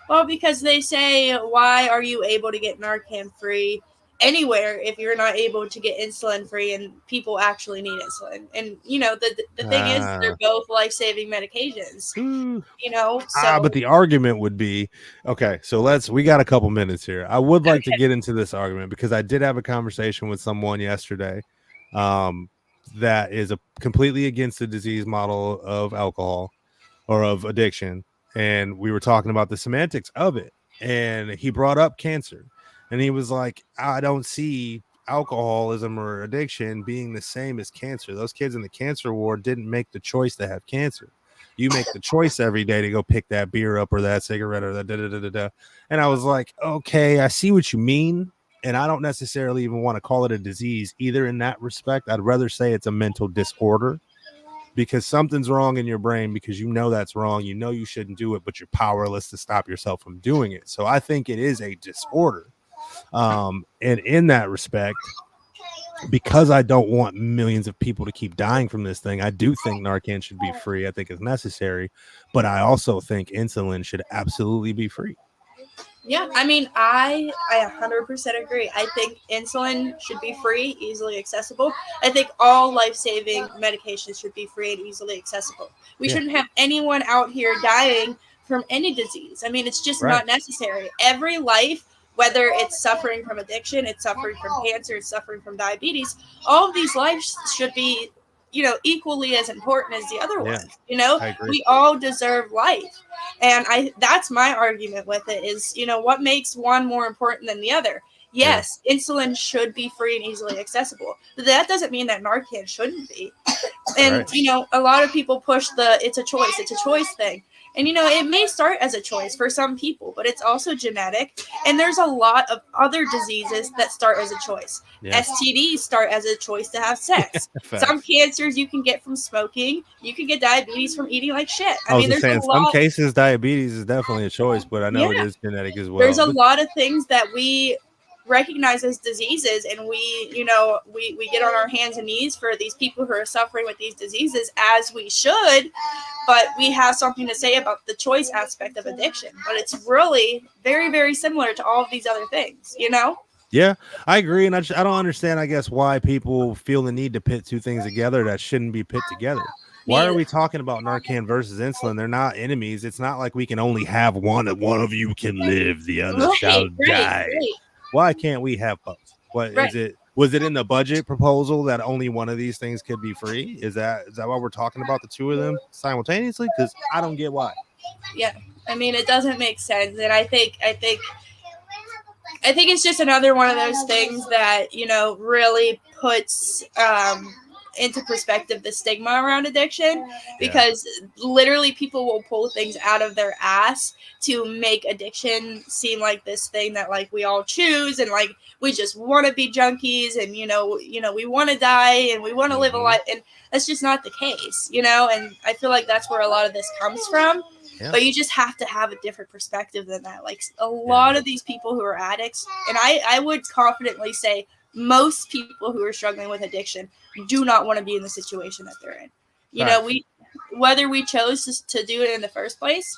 Well, because they say, why are you able to get Narcan free anywhere if you're not able to get insulin free, and people actually need insulin? And the thing is, they're both life-saving medications. So but the argument would be, okay, so we got a couple minutes here. I would like to get into this argument because I did have a conversation with someone yesterday that is completely against the disease model of alcohol or of addiction, and we were talking about the semantics of it, and he brought up cancer. And he was like, I don't see alcoholism or addiction being the same as cancer. Those kids in the cancer ward didn't make the choice to have cancer. You make the choice every day to go pick that beer up or that cigarette or that da-da-da-da-da. And I was like, okay, I see what you mean. And I don't necessarily even want to call it a disease either in that respect. I'd rather say it's a mental disorder, because something's wrong in your brain because that's wrong. You shouldn't do it, but you're powerless to stop yourself from doing it. So I think it is a disorder. And in that respect, because I don't want millions of people to keep dying from this thing, I do think Narcan should be free. I think it's necessary, but I also think insulin should absolutely be free. Yeah, I mean, I 100% agree. I think insulin should be free, easily accessible. I think all life-saving medications should be free and easily accessible. We shouldn't have anyone out here dying from any disease. I mean, it's just not necessary. Every life, whether it's suffering from addiction, it's suffering from cancer, it's suffering from diabetes, all of these lives should be, equally as important as the other ones. We all deserve life. And that's my argument with it is, what makes one more important than the other? Yes, insulin should be free and easily accessible, but that doesn't mean that Narcan shouldn't be. And, a lot of people push it's a choice thing. And, it may start as a choice for some people, but it's also genetic. And there's a lot of other diseases that start as a choice. Yeah. STDs start as a choice to have sex. Some Facts. cancers you can get from smoking. You can get diabetes from eating like shit. I was there's saying, a in some lot. cases, diabetes is definitely a choice, but I know it is genetic as well. There's a lot of things that we recognize as diseases, and we get on our hands and knees for these people who are suffering with these diseases, as we should, but we have something to say about the choice aspect of addiction. But it's really very, very similar to all of these other things, Yeah, I agree, and I don't understand, I guess, why people feel the need to pit two things together that shouldn't be pit together. Why are we talking about Narcan versus insulin? They're not enemies. It's not like we can only have one, and one of you can live, the other shall die. Right. Why can't we have both? What is it? Was it in the budget proposal that only one of these things could be free? Is that why we're talking about the two of them simultaneously? Because I don't get why. Yeah, it doesn't make sense, and I think it's just another one of those things that really puts into perspective the stigma around addiction, because literally people will pull things out of their ass to make addiction seem like this thing that like we all choose, and like we just want to be junkies, and we want to die, and we want to live a life, and that's just not the case, and I feel like that's where a lot of this comes from. Yeah. But you just have to have a different perspective than that. Like a lot of these people who are addicts, and I would confidently say most people who are struggling with addiction do not want to be in the situation that they're in. Whether we chose to do it in the first place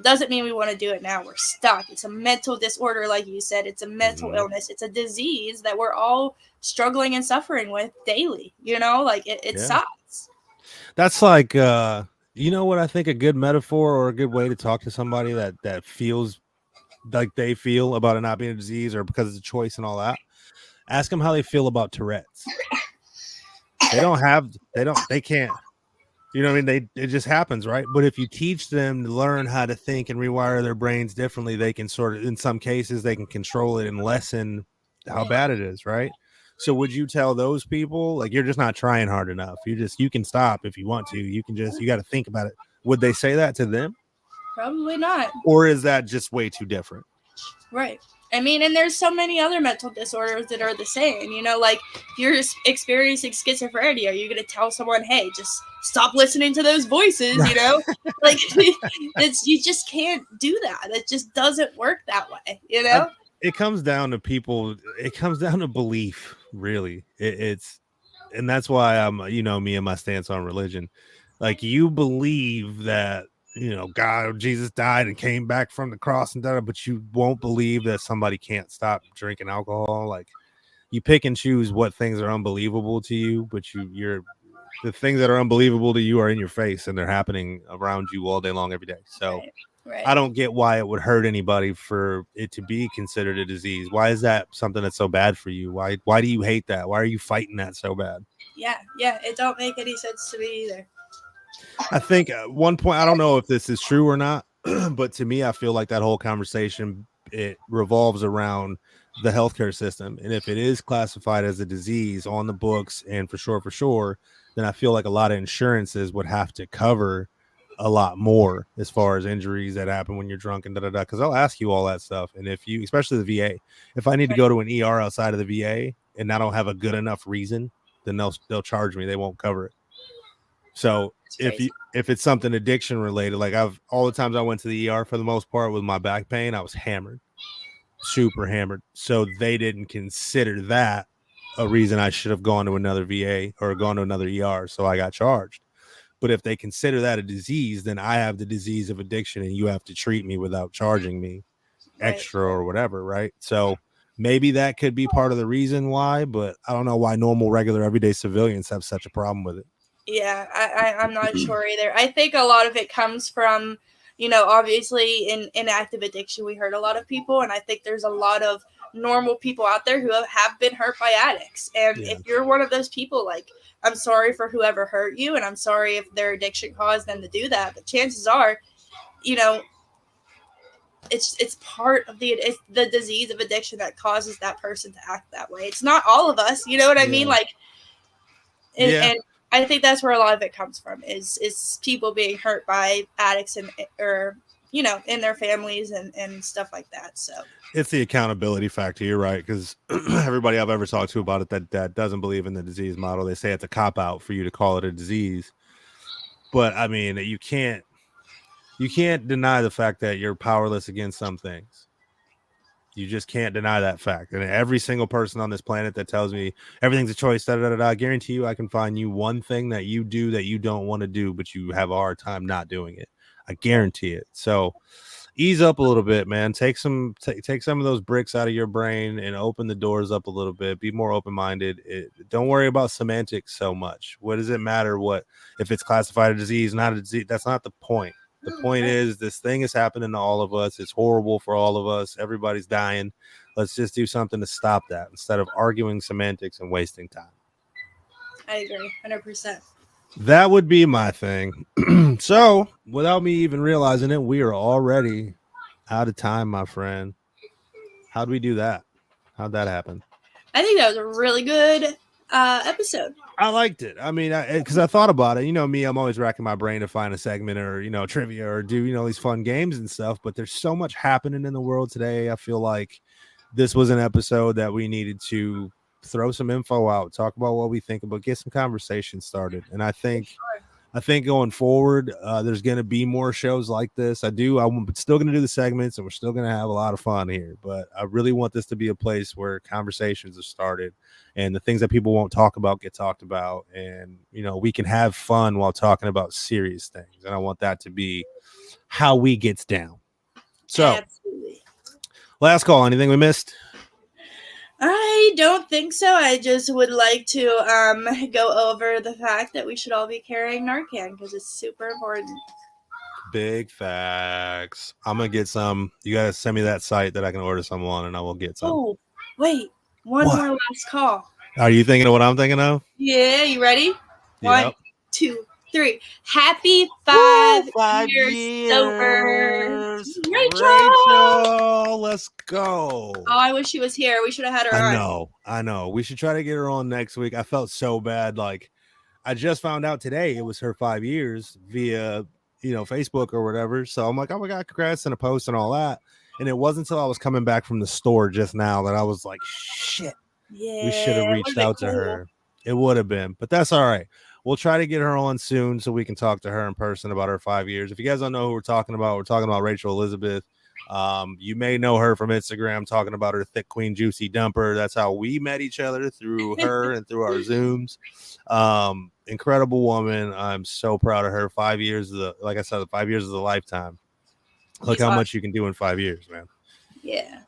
doesn't mean we want to do it now. We're stuck. It's a mental disorder, like you said. It's a mental illness. It's a disease that we're all struggling and suffering with daily. It sucks. That's like you know what I think a good metaphor or a good way to talk to somebody that feels like they feel about it not being a disease or because it's a choice and all that. Ask them how they feel about Tourette's. They can't. You know what I mean? It just happens, right? But if you teach them to learn how to think and rewire their brains differently, they can sort of, in some cases, they can control it and lessen how bad it is, right? So would you tell those people, like, you're just not trying hard enough? You can stop if you want to. You got to think about it. Would they say that to them? Probably not. Or is that just way too different? Right. And there's so many other mental disorders that are the same, like if you're experiencing schizophrenia, are you going to tell someone, hey, just stop listening to those voices, like you just can't do that. It just doesn't work that way, It comes down to people. It comes down to belief, really. And that's why I'm, me and my stance on religion. Like, you believe that, God, Jesus died and came back from the cross and died, but you won't believe that somebody can't stop drinking alcohol. Like, you pick and choose what things are unbelievable to you, but the things that are unbelievable to you are in your face and they're happening around you all day long, every day. So right. I don't get why it would hurt anybody for it to be considered a disease. Why is that something that's so bad for you? Why do you hate that? Why are you fighting that so bad? Yeah, it don't make any sense to me either. I think at one point, I don't know if this is true or not, but to me, I feel like that whole conversation, it revolves around the healthcare system. And if it is classified as a disease on the books and for sure, then I feel like a lot of insurances would have to cover a lot more as far as injuries that happen when you're drunk and because they'll ask you all that stuff. And if you, especially the VA, if I need to go to an ER outside of the VA and I don't have a good enough reason, then they'll charge me. They won't cover it. So if it's something addiction related, like all the times I went to the ER for the most part with my back pain, I was hammered, super hammered. So they didn't consider that a reason I should have gone to another VA or gone to another ER. So I got charged. But if they consider that a disease, then I have the disease of addiction and you have to treat me without charging me extra or whatever. Right. So maybe that could be part of the reason why, but I don't know why normal, regular, everyday civilians have such a problem with it. Yeah, I'm not sure either. I think a lot of it comes from, obviously in active addiction, we hurt a lot of people. And I think there's a lot of normal people out there who have been hurt by addicts. And if you're one of those people, like, I'm sorry for whoever hurt you. And I'm sorry if their addiction caused them to do that. But chances are, it's part of it's the disease of addiction that causes that person to act that way. It's not all of us. You know what I mean? Like, and I think that's where a lot of it comes from is people being hurt by addicts or in their families and stuff like that. So it's the accountability factor. You're right, because everybody I've ever talked to about it that doesn't believe in the disease model, they say it's a cop out for you to call it a disease. But I mean, you can't deny the fact that you're powerless against some things. You just can't deny that fact. And every single person on this planet that tells me everything's a choice, I guarantee you I can find you one thing that you do that you don't want to do, but you have a hard time not doing it. I guarantee it. So ease up a little bit, man. Take some of those bricks out of your brain and open the doors up a little bit. Be more open-minded. Don't worry about semantics so much. What does it matter if it's classified a disease, not a disease? That's not the point. The point is this thing is happening to all of us. It's horrible for all of us. Everybody's dying. Let's just do something to stop that instead of arguing semantics and wasting time. I agree 100%. That would be my thing. So without me even realizing it, we are already out of time, my friend. How'd we do that? How'd that happen? I think that was a really good episode. I liked it. I mean, because I thought about it. You know me, I'm always racking my brain to find a segment or trivia or do these fun games and stuff. But there's so much happening in the world today. I feel like this was an episode that we needed to throw some info out, talk about what we think about, get some conversation started. And I think going forward, there's going to be more shows like this. I'm still going to do the segments and we're still going to have a lot of fun here, but I really want this to be a place where conversations are started and the things that people won't talk about get talked about. And, we can have fun while talking about serious things. And I want that to be how we gets down. So absolutely. Last call, anything we missed? I don't think so. I just would like to go over the fact that we should all be carrying Narcan because it's super important. Big facts. I'm going to get some. You got to send me that site that I can order some on and I will get some. Oh, wait. One more last call. Are you thinking of what I'm thinking of? Yeah, you ready? Yep. 1, 2, 3. Happy 5 years sober. Rachel, let's go. Oh, I wish she was here. We should have had her on. I know. We should try to get her on next week. I felt so bad. Like, I just found out today it was her 5 years via, Facebook or whatever. So I'm like, oh my God, congrats, and a post and all that. And it wasn't until I was coming back from the store just now that I was like, shit. Yeah, we should have reached out to her. It would have been, but that's all right. We'll try to get her on soon so we can talk to her in person about her 5 years. If you guys don't know who we're talking about Rachel Elizabeth. You may know her from Instagram talking about her thick queen juicy dumper. That's how we met each other, through her and through our Zooms. Incredible woman. I'm so proud of her. 5 years, like I said, 5 years is a lifetime. Look how much you can do in 5 years, man. Yeah.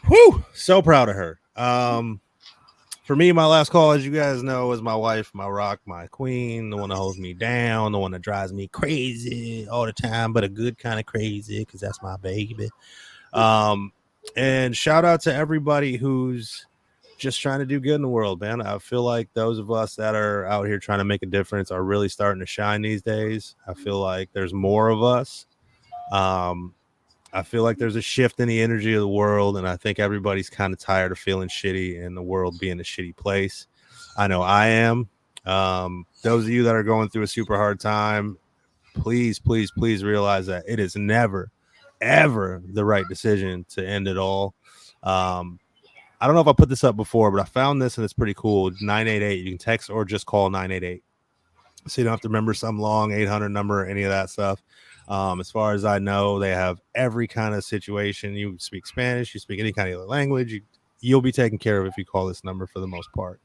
Whew, so proud of her. For me, my last call, as you guys know, is my wife, my rock, my queen, the one that holds me down, the one that drives me crazy all the time, but a good kind of crazy because that's my baby. And shout out to everybody who's just trying to do good in the world, man. I feel like those of us that are out here trying to make a difference are really starting to shine these days. I feel like there's more of us. I feel like there's a shift in the energy of the world, and I think everybody's kind of tired of feeling shitty and the world being a shitty place. I know I am. Those of you that are going through a super hard time, please, please, please realize that it is never, ever the right decision to end it all. I don't know if I put this up before, but I found this and it's pretty cool. 988. You can text or just call 988. So you don't have to remember some long 800 number or any of that stuff. As far as I know, they have every kind of situation. You speak Spanish, you speak any kind of other language, you'll be taken care of if you call this number for the most part.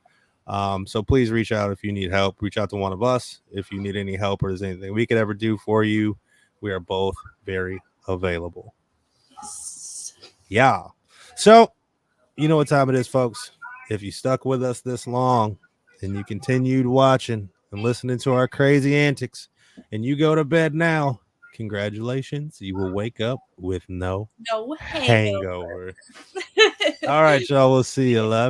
So please reach out if you need help. Reach out to one of us if you need any help or there's anything we could ever do for you. We are both very available. Yeah. So you know what time it is, folks. If you stuck with us this long and you continued watching and listening to our crazy antics and you go to bed now, congratulations. You will wake up with no hangover. All right, y'all. We'll see you. Love.